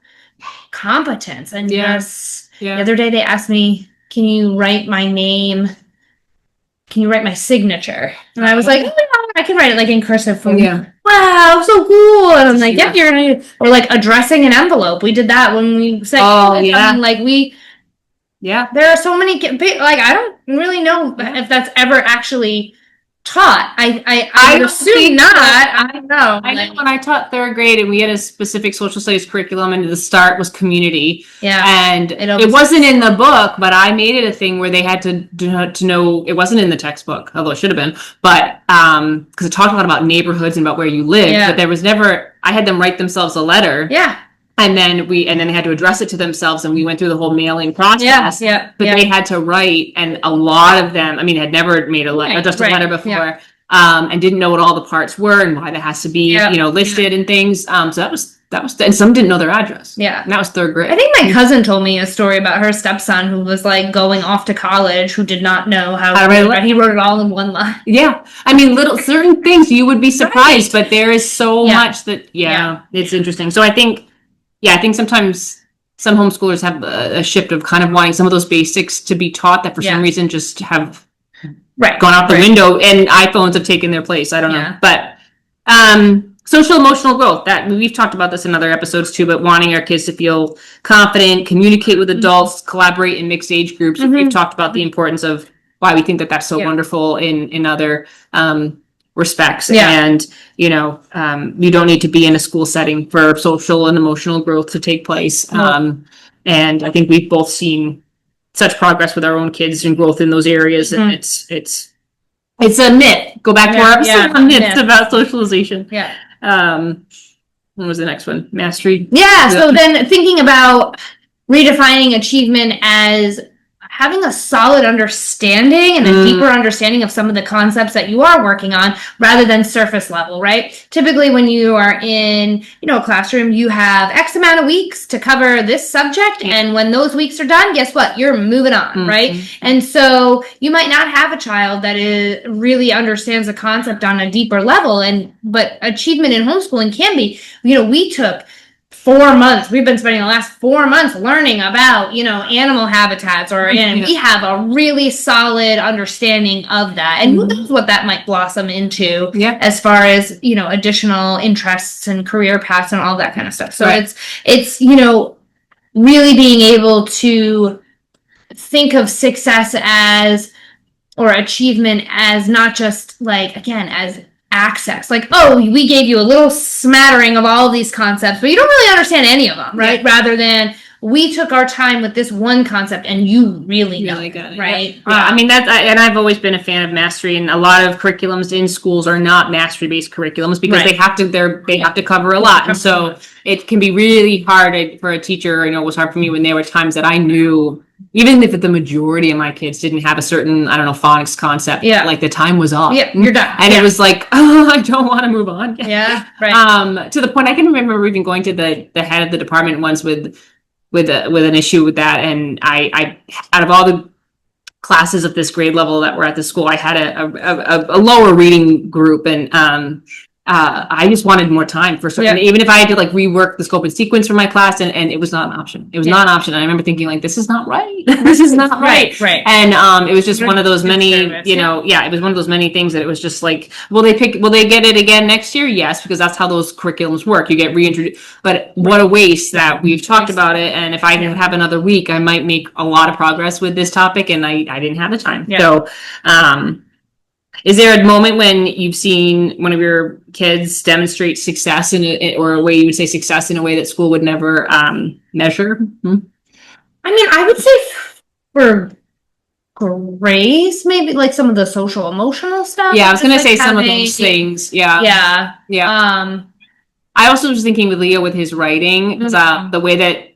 competence. And yes, the other day they asked me, can you write my name? Can you write my signature? And I was like, oh, yeah, I can write it like in cursive form. Wow, so cool. And I'm like, you're gonna, or like addressing an envelope. We did that when we said, there are so many, like, I don't really know if that's ever actually taught. I would assume not. I don't know.
I know when I taught third grade and we had a specific social studies curriculum, and the start was community. And it wasn't in the book, but I made it a thing where they had to know. It wasn't in the textbook, although it should have been. But because it talked a lot about neighborhoods and about where you live, but there was never. I had them write themselves a letter. And then they had to address it to themselves, and we went through the whole mailing process. But they had to write, and a lot of them, had never made a letter before, and didn't know what all the parts were and why that has to be, listed and things. So that was, and some didn't know their address. And that was third grade.
I think my cousin told me a story about her stepson who was like going off to college, who did not know how to write, but he wrote it all in one line.
Little certain things you would be surprised, but there is so much that, it's interesting. So I think sometimes some homeschoolers have a shift of kind of wanting some of those basics to be taught that for some reason just have gone out the window, and iPhones have taken their place. I don't know. But social emotional growth, that we've talked about this in other episodes too, but wanting our kids to feel confident, communicate with adults, collaborate in mixed age groups. We've talked about the importance of why we think that that's so wonderful in other respects. And you don't need to be in a school setting for social and emotional growth to take place. And I think we've both seen such progress with our own kids and growth in those areas. And it's a myth. Go back to our episode on myths about socialization. What was the next one? Mastery.
So then thinking about redefining achievement as having a solid understanding and a deeper understanding of some of the concepts that you are working on, rather than surface level, right? Typically when you are in, a classroom, you have X amount of weeks to cover this subject. And when those weeks are done, guess what? You're moving on, right? And so you might not have a child that really understands the concept on a deeper level. But achievement in homeschooling can be, we took 4 months. We've been spending the last 4 months learning about, animal habitats, and we have a really solid understanding of that. And who knows what that might blossom into as far as, additional interests and career paths and all that kind of stuff. So it's, really being able to think of success as, or achievement as, not just like, again, as access, like, we gave you a little smattering of all these concepts, but you don't really understand any of them, right? Rather than, we took our time with this one concept and you really got it, right?
And I've always been a fan of mastery, and a lot of curriculums in schools are not mastery based curriculums because they have to cover a lot. And so it can be really hard for a teacher. It was hard for me when there were times that I knew even if the majority of my kids didn't have a certain, I don't know, phonics concept, like the time was up.
Yeah, you're done.
And it was like, oh, I don't want to move on.
Yeah, right.
To the point I can remember even going to the head of the department once with an issue with that, and I out of all the classes of this grade level that were at the school, I had a lower reading group, and I just wanted more time for certain, even if I had to like rework the scope and sequence for my class, and it was not an option. It was not an option. And I remember thinking like, this is not right. This is not right.
Right.
And it was just one of those many, it was one of those many things that it was just like, will they get it again next year? Yes, because that's how those curriculums work. You get reintroduced, but what a waste that we've talked about it. And if I have another week, I might make a lot of progress with this topic, and I didn't have the time. So, is there a moment when you've seen one of your kids demonstrate success or a way you would say success in a way that school would never measure?
I mean, I would say for Grace, maybe like some of the social emotional stuff.
Yeah, I was gonna say some of those things. Yeah. I also was thinking with Leo with his writing, the way that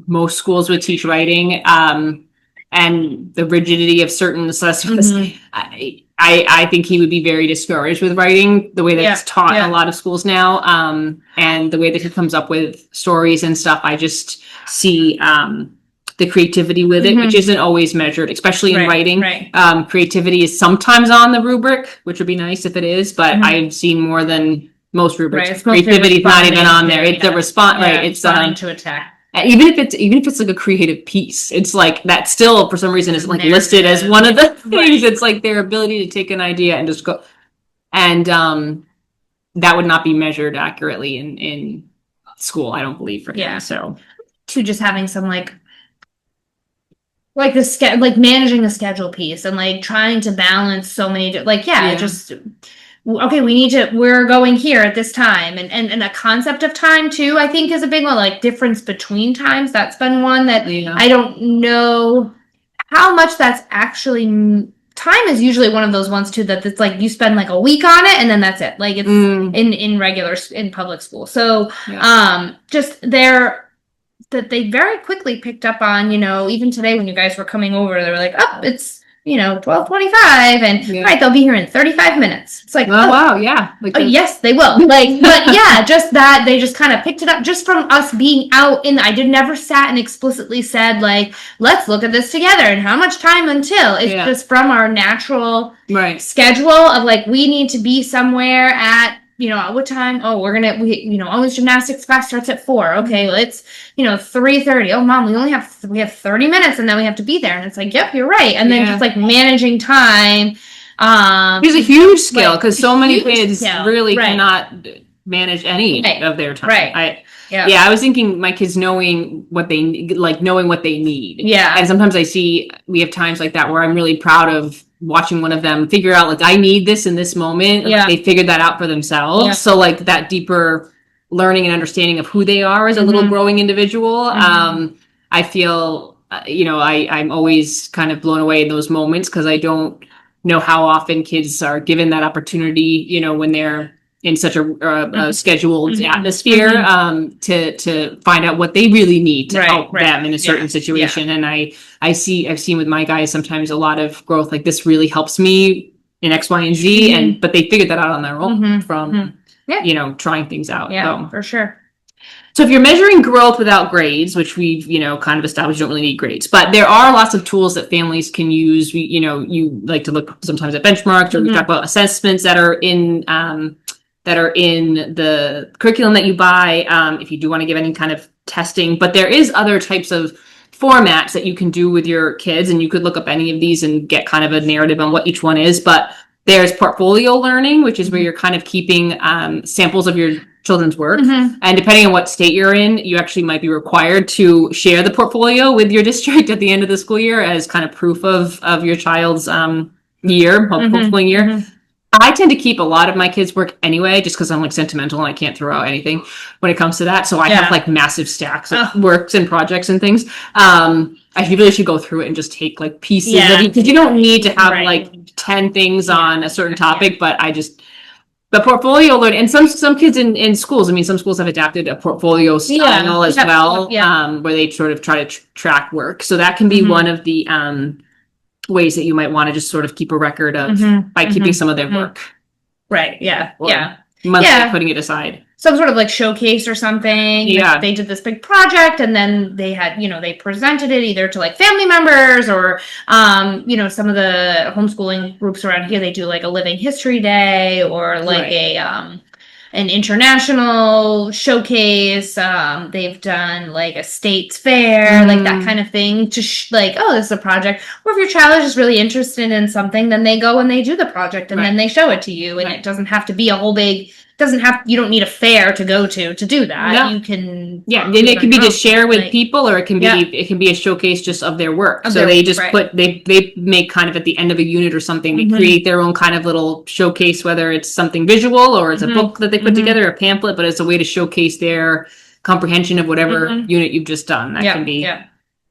most schools would teach writing, and the rigidity of certain assessments. I think he would be very discouraged with writing, the way that's taught in a lot of schools now, and the way that he comes up with stories and stuff. I just see the creativity with it, which isn't always measured, especially in writing. Creativity is sometimes on the rubric, which would be nice if it is, but I've seen more than most rubrics. Creativity is not even on there. It's a response, It's
to attack.
Even if it's like a creative piece, it's like that still for some reason is like listed as one of the things. It's like their ability to take an idea and just go, and that would not be measured accurately in school, I don't believe, for him. So
to just having some like the like managing a schedule piece and like trying to balance so many just okay, we're going here at this time, and a concept of time too, I think is a big one, like difference between times. That's been one that I don't know how much that's actually, time is usually one of those ones too, that it's like you spend like a week on it and then that's it. Like it's in public school. So, just that they very quickly picked up on, even today when you guys were coming over, they were like, oh, it's 12:25, and they'll be here in 35 minutes. It's like,
wow, yeah.
Yes, they will. Just that they just kind of picked it up just from us being out I never sat and explicitly said like, let's look at this together and how much time until. It's just from our natural schedule of like, we need to be somewhere at, at what time? Oh, Owen's gymnastics class starts at 4. Okay, well, it's 3:30. Oh, Mom, we have 30 minutes and then we have to be there. And it's like, yep, you're right. And then just like managing time.
It's a huge skill because so many kids really cannot manage any of their time. I was thinking my kids knowing what they need. And sometimes we have times like that where I'm really proud of watching one of them figure out like, I need this in this moment. They figured that out for themselves. So like that deeper learning and understanding of who they are as a little growing individual. I feel, I'm always kind of blown away in those moments because I don't know how often kids are given that opportunity, when they're in such a scheduled atmosphere, to find out what they really need to help them in a certain situation. And I've seen with my guys sometimes a lot of growth, like this really helps me in X, Y, and Z, but they figured that out on their own from, trying things out.
Yeah, for sure.
So if you're measuring growth without grades, which we've, kind of established, you don't really need grades, but there are lots of tools that families can use. You like to look sometimes at benchmarks, or we talk about assessments that are in the curriculum that you buy, if you do want to give any kind of testing. But there is other types of formats that you can do with your kids, and you could look up any of these and get kind of a narrative on what each one is. But there's portfolio learning, which is where you're kind of keeping samples of your children's work. And depending on what state you're in, you actually might be required to share the portfolio with your district at the end of the school year as kind of proof of your child's homeschooling year. I tend to keep a lot of my kids' work anyway, just because I'm like sentimental and I can't throw out anything when it comes to that. So I have like massive stacks of works and projects and things. I really should go through it and just take like pieces of it, because you don't need to have like 10 things on a certain topic, but But portfolio learning, and some kids in schools, I mean, some schools have adapted a portfolio style as well, where they sort of try to track work. So that can be one of the ways that you might want to just sort of keep a record of by keeping some of their work.
Right. Yeah.
Or monthly putting it aside.
Some sort of like showcase or something.
Yeah.
Like they did this big project and then they had, they presented it either to like family members or, some of the homeschooling groups around here, they do like a living history day or like an international showcase. They've done like a state's fair, like that kind of thing to oh, this is a project. Or if your child is just really interested in something, then they go and they do the project and then they show it to you. And it doesn't have to be a whole big, you don't need a fair to go to do that. No. You can
it can be to share with people, or it can be a showcase just of their work. They just they make kind of at the end of a unit or something, they create their own kind of little showcase, whether it's something visual or it's a book that they put together, a pamphlet, but it's a way to showcase their comprehension of whatever unit you've just done. That can be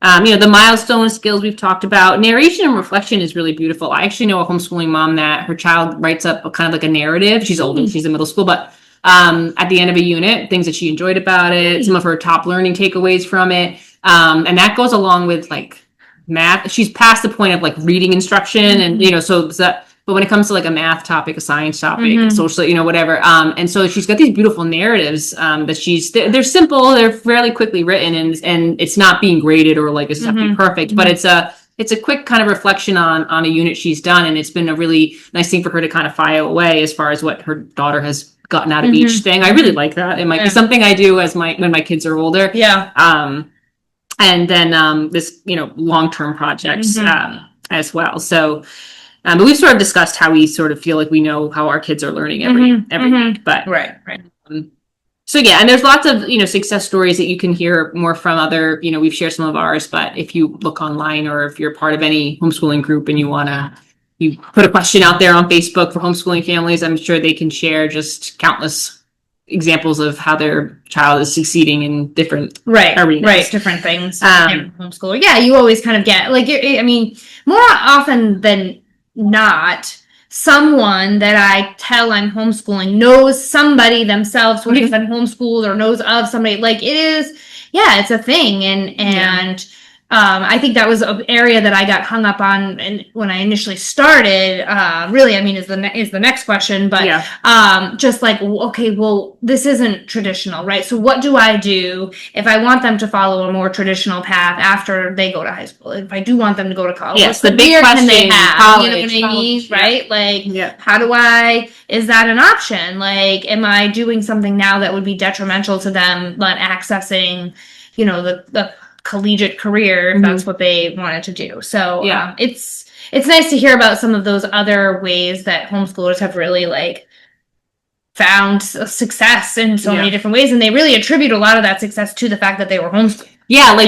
the milestone skills we've talked about. Narration and reflection is really beautiful. I actually know a homeschooling mom that her child writes up a kind of like a narrative. She's older, she's in middle school, but at the end of a unit, things that she enjoyed about it, some of her top learning takeaways from it. And that goes along with like math. She's past the point of like reading instruction and, so that, but when it comes to like a math topic, a science topic, social, whatever. And so she's got these beautiful narratives that they're simple, they're fairly quickly written, and it's not being graded or like it's not being perfect, but it's a quick kind of reflection on a unit she's done. And it's been a really nice thing for her to kind of file away as far as what her daughter has gotten out of each thing. I really like that. It might be something I do when my kids are older.
Yeah.
And then this, long-term projects as well. So but we've sort of discussed how we sort of feel like we know how our kids are learning every week. But
right.
So yeah, and there's lots of success stories that you can hear more from other. We've shared some of ours, but if you look online or if you're part of any homeschooling group and you put a question out there on Facebook for homeschooling families, I'm sure they can share just countless examples of how their child is succeeding in different arenas.
Different things. Homeschooler. Yeah, you always kind of get like more often than not, someone that I tell I'm homeschooling knows somebody themselves who has been homeschooled or knows of somebody. Like it is, it's a thing. And I think that was an area that I got hung up on, and when I initially started, is the next question, but just like, okay, well, this isn't traditional, right? So what do I do if I want them to follow a more traditional path after they go to high school? If I do want them to go to college,
yes, the big question,
can they have?
College,
you know what I mean, right? Like,
how do
is that an option? Like, am I doing something now that would be detrimental to them, not accessing, the collegiate career if that's what they wanted to do. So it's nice to hear about some of those other ways that homeschoolers have really like found success in so many different ways, and they really attribute a lot of that success to the fact that they were homeschooled.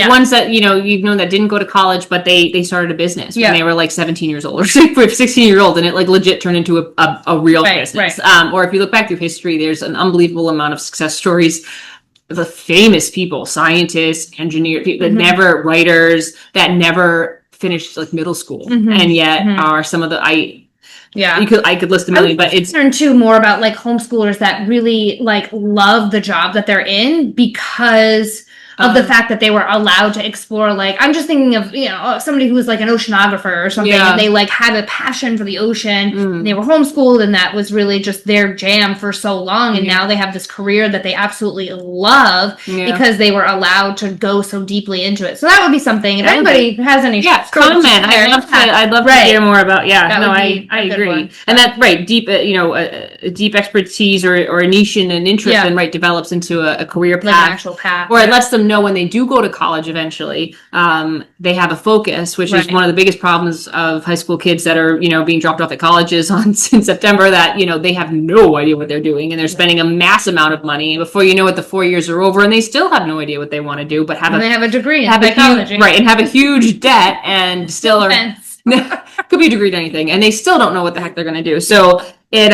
Ones that you've known that didn't go to college, but they started a business when they were like 17 years old or 16 years old, and it like legit turned into a real business. Or if you look back through history, there's an unbelievable amount of success stories. The famous people, scientists, engineers, people that never writers that never finished like middle school, and yet are some of the I could list a million, but it's
learned too more about like homeschoolers that really like love the job that they're in because of the fact that they were allowed to explore. Like, I'm just thinking of, somebody who was like an oceanographer or something, and they like had a passion for the ocean, and they were homeschooled, and that was really just their jam for so long. And now they have this career that they absolutely love because they were allowed to go so deeply into it. So that would be something. If anybody has any
comment, I'd love to hear more about. I agree. And that's deep, deep expertise or a niche and an interest, and develops into a career path,
like an actual path,
or it lets them know when they do go to college eventually, they have a focus, which is one of the biggest problems of high school kids that are, being dropped off at colleges in September, that, they have no idea what they're doing, and they're spending a mass amount of money, and before you know it, the 4 years are over, and they still have no idea what they want to do, but
they have a degree in psychology.
And have a huge debt, and still are could be a degree to anything, and they still don't know what the heck they're going to do. So it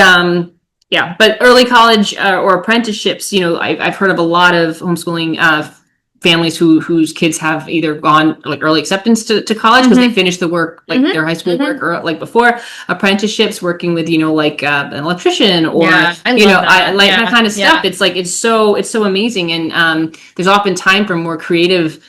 but early college or apprenticeships, I've heard of a lot of homeschooling families whose kids have either gone like early acceptance to college because they finished the work, like their high school work, or like before apprenticeships, working with, like an electrician, or I like that kind of stuff. It's like it's so amazing. And there's often time for more creative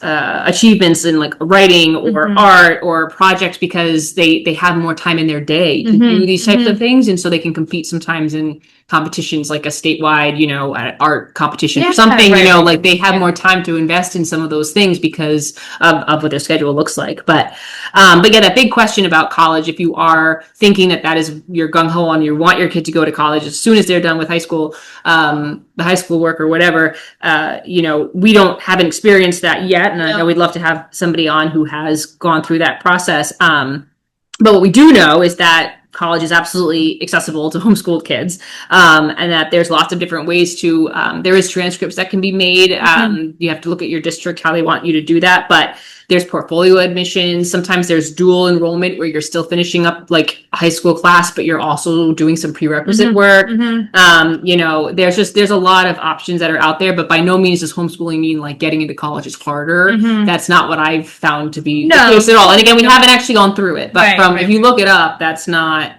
achievements in like writing or art or projects, because they have more time in their day to do these types of things, and so they can compete sometimes in competitions like a statewide art competition or something, like they have more time to invest in some of those things because of what their schedule looks like. But yeah, that big question about college, if you are thinking that is your gung-ho on, you want your kid to go to college as soon as they're done with high school, the high school work or whatever, we haven't experienced that yet, and I know we'd love to have somebody on who has gone through that process. But what we do know is that college is absolutely accessible to homeschooled kids, and that there's lots of different ways to, there is transcripts that can be made. You have to look at your district, how they want you to do that, but there's portfolio admissions. Sometimes there's dual enrollment where you're still finishing up like a high school class, but you're also doing some prerequisite work. There's a lot of options that are out there, but by no means does homeschooling mean like getting into college is harder. That's not what I've found to be the case at all. And again, we haven't actually gone through it, but if you look it up, that's not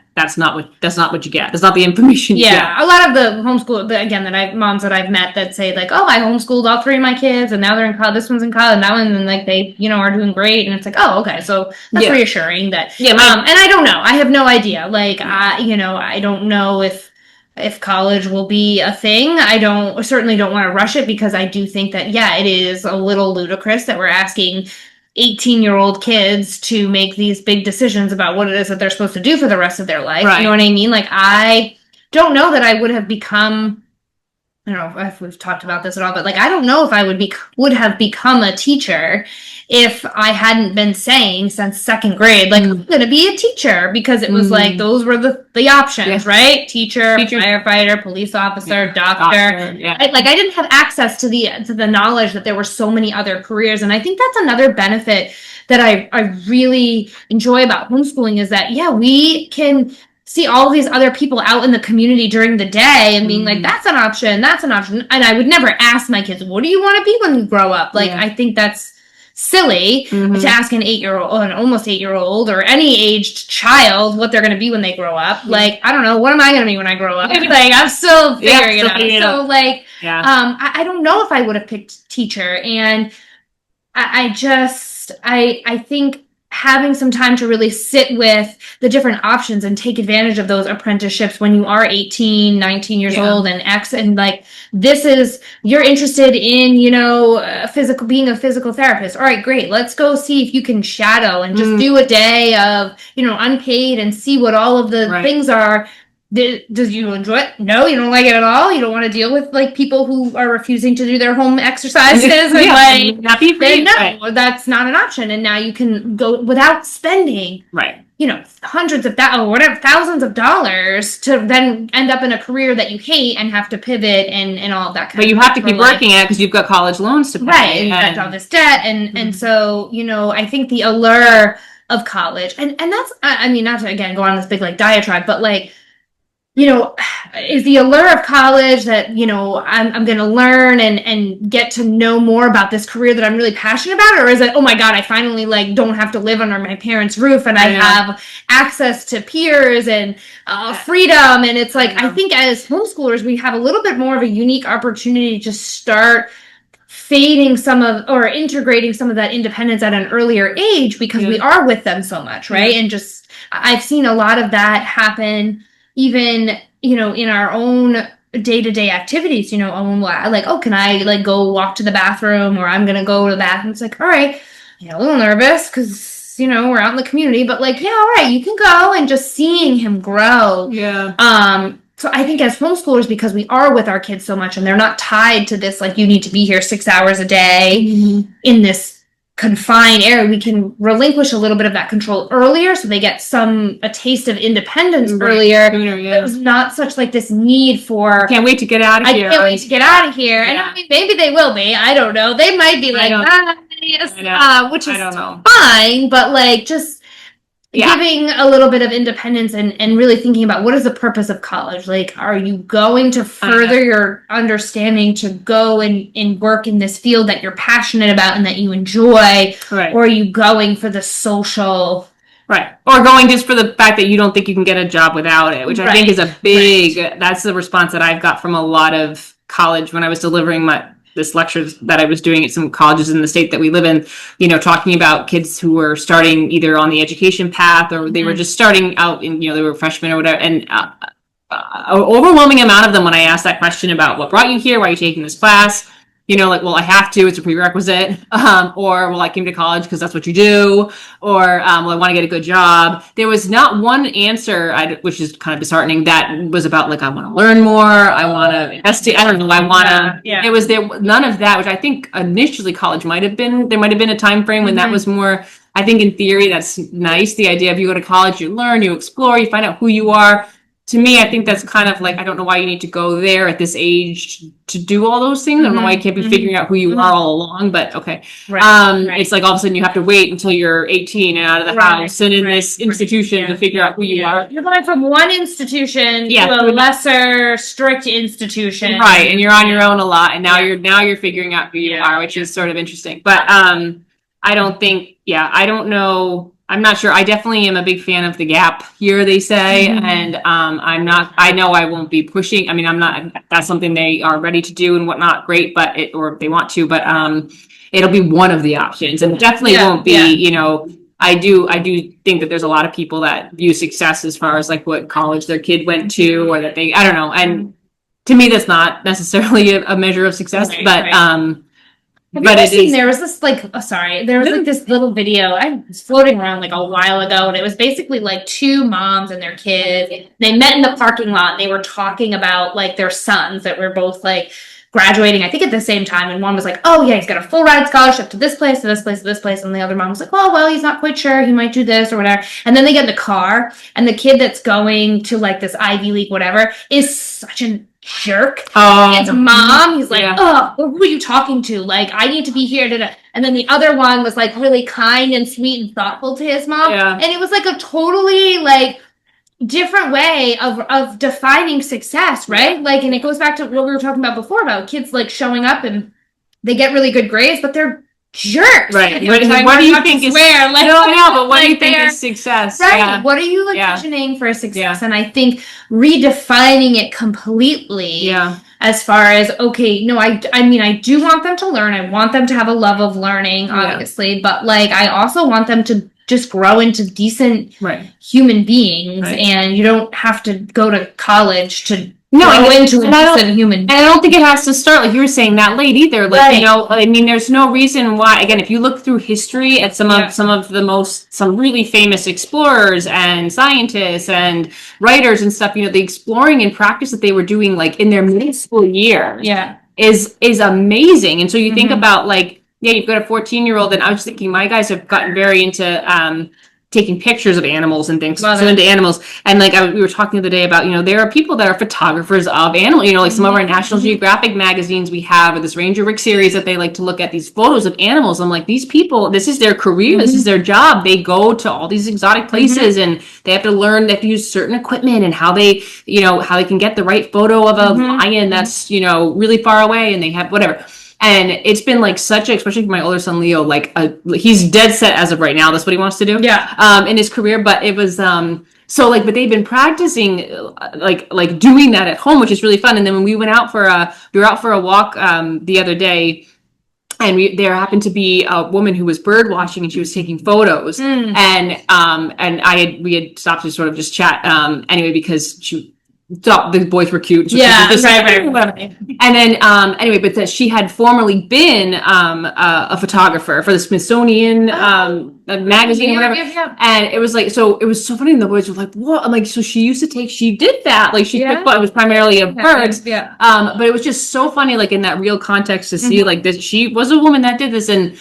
what you get. That's not the information you get.
A lot of the homeschool, moms that I've met that say like, oh, I homeschooled all 3 of my kids and now they're in college, this one's in college and that one, and like they, are doing great. And it's like, oh, okay. So that's reassuring that, and I don't know. I have no idea. Like, I don't know if college will be a thing. I certainly don't want to rush it, because I do think that, it is a little ludicrous that we're asking 18-year-old kids to make these big decisions about what it is that they're supposed to do for the rest of their life. You know what I mean? Like, I don't know that I would have become, I don't know if we've talked about this at all, but like, I don't know if I would have become a teacher if I hadn't been saying since 2nd grade, like, I'm going to be a teacher, because it was like, those were the options, right? Teacher, firefighter, police officer, doctor. Like, I didn't have access to the knowledge that there were so many other careers. And I think that's another benefit that I really enjoy about homeschooling, is that, we can see all these other people out in the community during the day and being like, that's an option. And I would never ask my kids, what do you want to be when you grow up? Like, I think that's silly to ask an 8-year-old, an almost 8-year-old, or any aged child what they're going to be when they grow up. Like, I don't know, what am I going to be when I grow up? Like, I'm still figuring it out. So like, I don't know if I would have picked teacher. And I think having some time to really sit with the different options and take advantage of those apprenticeships when you are 18, 19 years old and like, you're interested in, being a physical therapist. All right, great. Let's go see if you can shadow and just do a day of, unpaid, and see what all of the things are. Does you enjoy it? No, you don't like it at all. You don't want to deal with like people who are refusing to do their home exercises. And
happy for you.
No, that's not an option. And now you can go without spending, hundreds of thousands of dollars to then end up in a career that you hate and have to pivot and all of that.
But you have to keep working at it because you've got college loans to pay.
Right, and you've got all this debt, and so I think the allure of college, and that's, I mean, not to again go on this big like diatribe, but like, is the allure of college that, I'm going to learn and get to know more about this career that I'm really passionate about? Or is it, oh my God, I finally like don't have to live under my parents' roof and I have access to peers and freedom. And it's like, I think as homeschoolers, we have a little bit more of a unique opportunity to start fading or integrating some of that independence at an earlier age, because we are with them so much. Right. And just, I've seen a lot of that happen even, in our own day-to-day activities, like, oh, can I like go walk to the bathroom, or I'm going to go to the bathroom. It's like, all right, a little nervous because, we're out in the community, but like, all right, you can go, and just seeing him grow. So I think as homeschoolers, because we are with our kids so much and they're not tied to this, like, you need to be here 6 hours a day in this confined area, we can relinquish a little bit of that control earlier, so they get a taste of independence earlier. There's not such like this need for,
can't wait to get out of here.
I can't wait to get out of here. And I mean, maybe they will be. I don't know. They might be like, which is fine, but like, just
Yeah.
giving a little bit of independence and really thinking about what is the purpose of college? Like, are you going to further your understanding to go and work in this field that you're passionate about and that you enjoy?
Right.
Or are you going for the social?
Right. Or going just for the fact that you don't think you can get a job without it, which I think is a big, that's the response that I've got from a lot of college when I was delivering this lectures that I was doing at some colleges in the state that we live in, you know, talking about kids who were starting either on the education path or they were just starting out in, you know, they were freshmen or whatever. And an overwhelming amount of them, when I asked that question about what brought you here, why are you taking this class? You know, like, well, I have to, it's a prerequisite, or, well, I came to college because that's what you do, or, well, I want to get a good job. There was not one answer, which is kind of disheartening, that was about, like, I want to learn more, I want to investigate, I don't know, I want to, it was there, none of that, which I think initially college there might have been a time frame when that was more, I think in theory, that's nice, the idea of you go to college, you learn, you explore, you find out who you are. To me, I think that's kind of like, I don't know why you need to go there at this age to do all those things. I don't know why you can't be figuring out who you are all along, but okay. It's like all of a sudden you have to wait until you're 18 and out of the house and in this institution to figure out who you are.
You're going from one institution to a lesser strict institution.
Right, and you're on your own a lot, and now you're figuring out who you are, which is sort of interesting. But I don't think, I don't know. I'm not sure. I definitely am a big fan of the gap year, they say. And I know I won't be pushing. I mean, that's something they are ready to do and whatnot. Great, or if they want to, but it'll be one of the options. And it definitely won't be, you know, I do think that there's a lot of people that view success as far as like what college their kid went to or that I don't know. And to me, that's not necessarily a measure of success, but
it is. There was this there was like this little video I was floating around like a while ago, and it was basically like two moms and their kids. They met in the parking lot and they were talking about like their sons that were both like graduating, I think at the same time. And one was like, oh yeah, he's got a full ride scholarship to this place, to this place, to this place. And the other mom was like, oh, well, he's not quite sure. He might do this or whatever. And then they get in the car and the kid that's going to like this Ivy League, whatever, is such an jerk. His mom, he's like, oh, who are you talking to? Like, I need to be here. And then the other one was like really kind and sweet and thoughtful to his mom. And it was like a totally like different way of defining success, right? Like, and it goes back to what we were talking about before about kids like showing up and they get really good grades, but they're jerks.
Right. What do you think is
like,
no, I know, but what do you think is success?
Right. Yeah. What are you envisioning for success?
Yeah.
And I think redefining it completely as far as, okay, no, I mean, I do want them to learn. I want them to have a love of learning, obviously, but like, I also want them to just grow into decent human beings. And you don't have to go to college to grow into a decent human being.
And I don't think it has to start like you were saying that late either. Like, you know, I mean, there's no reason why, again, if you look through history at some really famous explorers and scientists and writers and stuff, you know, the exploring and practice that they were doing like in their middle school years is amazing. And so you think about like, you've got a 14-year-old, and I was thinking my guys have gotten very into taking pictures of animals and things, so into animals. And like we were talking the other day about, you know, there are people that are photographers of animals, you know, like some of our National Geographic magazines we have, or this Ranger Rick series that they like to look at these photos of animals. I'm like, these people, this is their career, this is their job. They go to all these exotic places and they have to learn, they have to use certain equipment and how they, you know, how they can get the right photo of a lion that's, you know, really far away, and they have whatever. And it's been like especially for my older son Leo, like he's dead set as of right now. That's what he wants to do. In his career. But it was so like, but they've been practicing like doing that at home, which is really fun. And then when we were out for a walk the other day, and there happened to be a woman who was bird watching, and she was taking photos. And we had stopped to sort of just chat anyway, because the boys were cute. So right. And then anyway, but she had formerly been a photographer for the Smithsonian magazine or whatever. And it was like, so it was so funny. And the boys were like, what? I'm like, so she did that. Like she took, it was primarily of birds. But it was just so funny, like in that real context to see like this, she was a woman that did this, and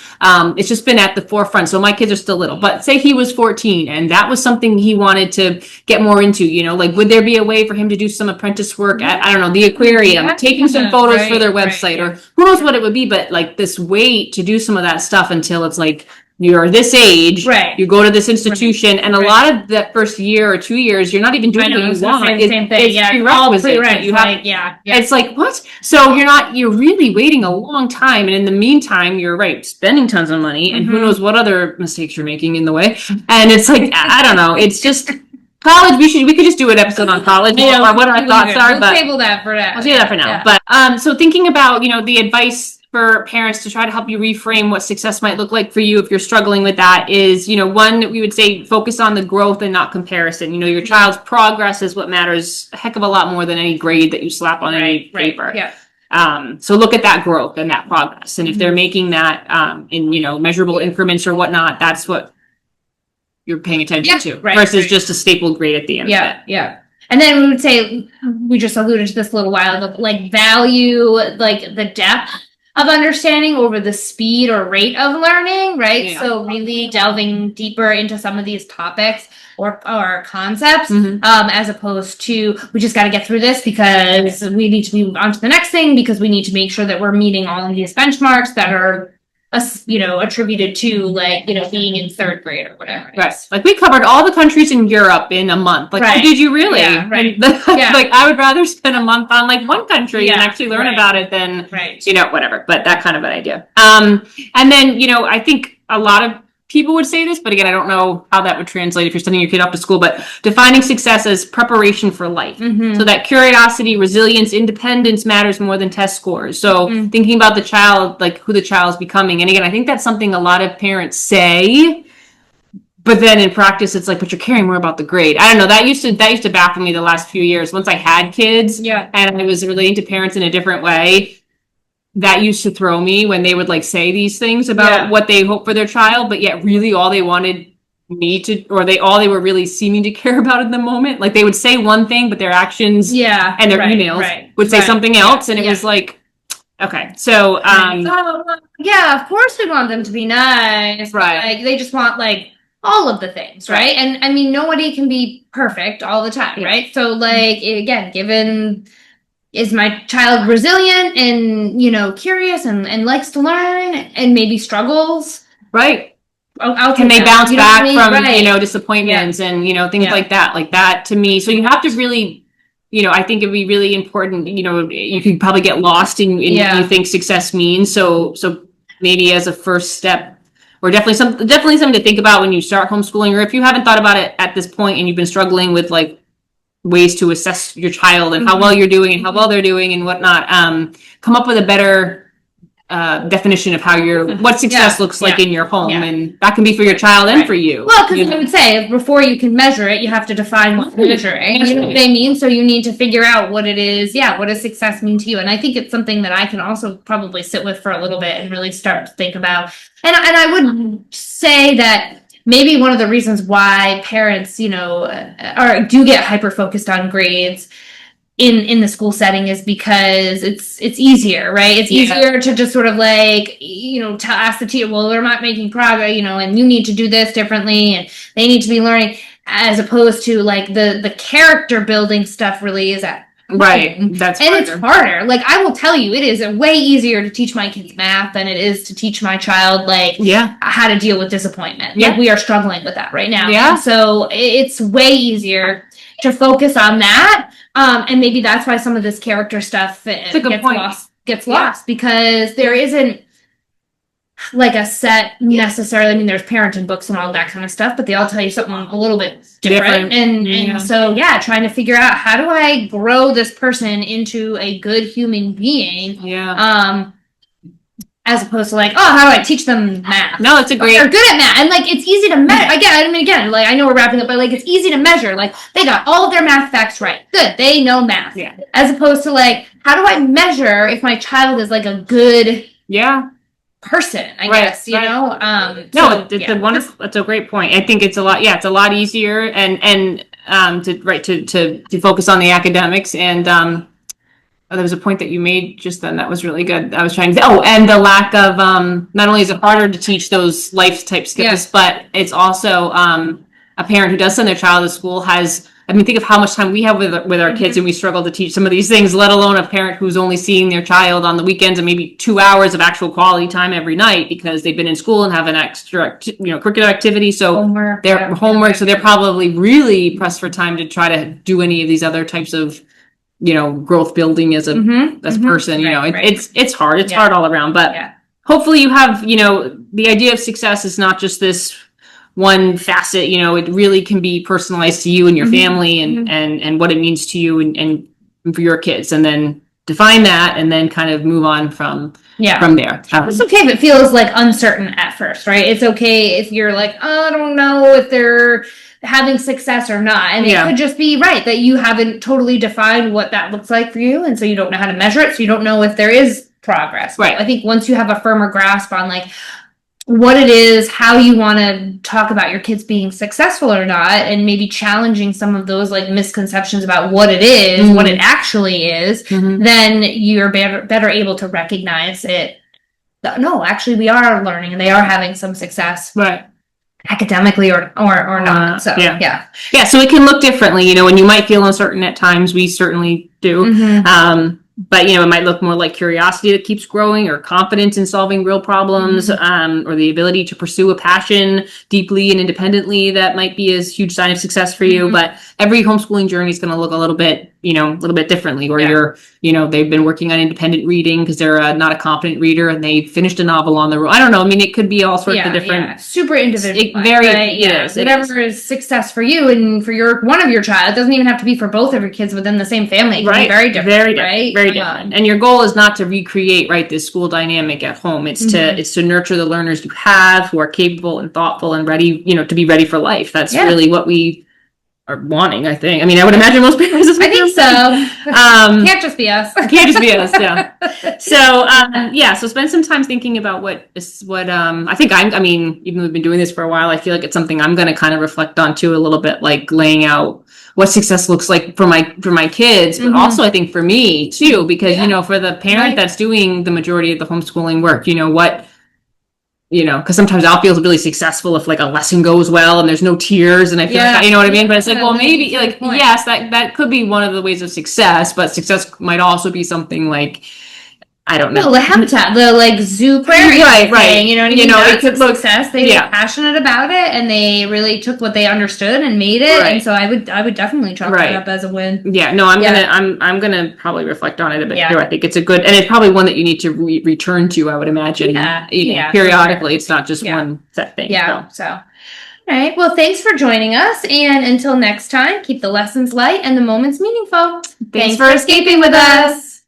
it's just been at the forefront. So my kids are still little, but say he was 14 and that was something he wanted to get more into, you know, like would there be a way for him to do some apprentice work at, I don't know, the aquarium, taking some photos for their website, or who knows what it would be, but like this wait to do some of that stuff until it's like you're this age,
Right.
you go to this institution, and a lot of that first year or 2 years, you're not even doing what you want.
Same thing.
It's
Yeah,
prerequisite.
prereqs,
You have, it's like, what? So you're really waiting a long time. And in the meantime, you're right, spending tons of money, and who knows what other mistakes you're making in the way. And it's like, I don't know. It's just college. We could just do an episode on college. What our thoughts are.
We'll table that for now.
We'll do that for now.
Yeah.
But so thinking about, the advice for parents to try to help you reframe what success might look like for you if you're struggling with that is, one, we would say focus on the growth and not comparison. Your child's progress is what matters a heck of a lot more than any grade that you slap on any paper.
Yeah.
So look at that growth and that progress. And if they're making that in, measurable increments or whatnot, that's what you're paying attention to versus just a staple grade at the end of it.
Yeah. And then we would say, we just alluded to this a little while ago, like value, like the depth of understanding over the speed or rate of learning, right?
Yeah.
So really delving deeper into some of these topics or concepts, as opposed to we just got to get through this because we need to move on to the next thing because we need to make sure that we're meeting all of these benchmarks that are attributed to being in third grade or whatever.
Right. Like we covered all the countries in Europe in a month. Like, did you really?
Yeah, right.
Like I would rather spend a month on like one country and actually learn about it than, whatever, but that kind of an idea. And then, I think a lot of people would say this, but again, I don't know how that would translate if you're sending your kid off to school, but defining success as preparation for life. So that curiosity, resilience, independence matters more than test scores. So thinking about the child, like who the child's becoming. And again, I think that's something a lot of parents say, but then in practice, it's like, but you're caring more about the grade. I don't know. That used to baffle me the last few years. Once I had kids and I was relating to parents in a different way, that used to throw me when they would like say these things about what they hope for their child, but yet really all they wanted me to, or all they were really seeming to care about in the moment. Like they would say one thing, but their actions and their emails would say something else. And it was like, okay. So,
of course we want them to be nice.
Right.
Like they just want like all of the things. Right. And I mean, nobody can be perfect all the time. Right. So like, again, given, is my child resilient and, curious and likes to learn and maybe struggles?
Right.
Can
they bounce back from, disappointments and, things like that? Like that to me. So you have to really, I think it'd be really important, you can probably get lost in what you think success means. So maybe as a first step, or definitely something to think about when you start homeschooling, or if you haven't thought about it at this point and you've been struggling with like ways to assess your child and how well you're doing and how well they're doing and whatnot, come up with a better definition of how what success looks like in your home, and that can be for your child and for you.
Well, because I would say before you can measure it, you have to define what you're measuring. You know what I mean? So you need to figure out what it is. Yeah, what does success mean to you? And I think it's something that I can also probably sit with for a little bit and really start to think about. And I would say that maybe one of the reasons why parents, do get hyper focused on grades in the school setting is because it's easier, right? It's easier to just sort of like, to ask the teacher, well, they're not making progress, and you need to do this differently and they need to be learning, as opposed to like the character building stuff really is at
right. That's
and harder. It's harder. Like I will tell you, it is way easier to teach my kids math than it is to teach my child how to deal with disappointment. Like we are struggling with that right now.
Yeah.
And so it's way easier to focus on that. And maybe that's why some of this character stuff gets lost because there isn't like a set necessarily. I mean, there's parenting books and all that kind of stuff, but they all tell you something a little bit different. And so, trying to figure out how do I grow this person into a good human being? Yeah. As opposed to like, how do I teach them math?
No, it's a great.
They're good at math, and like it's easy to measure. Again, like I know we're wrapping up, but like it's easy to measure. Like they got all of their math facts right. Good, they know math. Yeah. As opposed to like, how do I measure if my child is like a good person, I guess,
it's a great point. I think it's a lot easier and to focus on the academics and there was a point that you made just then that was really good. I was trying to and the lack of not only is it harder to teach those life type skills, but it's also a parent who does send their child to school has I mean, think of how much time we have with our kids, and we struggle to teach some of these things, let alone a parent who's only seeing their child on the weekends and maybe 2 hours of actual quality time every night because they've been in school and have an extra, curricular activity. So homework. So they're probably really pressed for time to try to do any of these other types of, growth building as a person. It's hard. It's hard all around, but hopefully you have, the idea of success is not just this one facet, it really can be personalized to you and your family and what it means to you and for your kids, and then define that and then kind of move on from there.
It's okay if it feels like uncertain at first, right? It's okay if you're like, oh, I don't know if they're having success or not. And it could just be right that you haven't totally defined what that looks like for you. And so you don't know how to measure it. So you don't know if there is progress.
Right.
But I think once you have a firmer grasp on like what it is, how you want to talk about your kids being successful or not, and maybe challenging some of those like misconceptions about what it is, what it actually is, then you're better able to recognize it. No, actually we are learning and they are having some success.
Right.
Academically or not. So yeah.
So it can look differently, and you might feel uncertain at times. We certainly do. But, it might look more like curiosity that keeps growing, or confidence in solving real problems, or the ability to pursue a passion deeply and independently. That might be a huge sign of success for you. But every homeschooling journey is going to look a little bit differently, where they've been working on independent reading because they're not a competent reader and they finished a novel on their own. I don't know. I mean, it could be all sorts of different.
Yeah. Super individual.
It
Whatever is success for you and for one of your child. It doesn't even have to be for both of your kids within the same family. It can be very different. Very different. Right?
Very different. And your goal is not to recreate, this school dynamic at home. It's to nurture the learners you have who are capable and thoughtful and ready, to be ready for life. That's really what we are wanting, I think. I mean, I would imagine most parents.
I think so. Can't just be us.
Can't just be us. Yeah. So spend some time thinking about what I think I mean, even though we've been doing this for a while, I feel like it's something I'm going to kind of reflect on too a little bit, like laying out what success looks like for my kids, but also I think for me too, because for the parent that's doing the majority of the homeschooling work, because sometimes I'll feel really successful if like a lesson goes well and there's no tears and I feel like, you know what I mean? But it's like, well, maybe like, yes, that could be one of the ways of success, but success might also be something like, I don't know.
The habitat, the like zoo aquarium thing, you know what I mean?
It could look
success. They were passionate about it and they really took what they understood and made it. And so I would definitely chalk that up as a win.
Yeah, no, I'm gonna probably reflect on it a bit too. I think it's a good, and it's probably one that you need to return to, I would imagine. Periodically. Sure. It's not just one set thing.
Yeah. So. All right. Well, thanks for joining us. And until next time, keep the lessons light and the moments meaningful.
Thanks for escaping with us.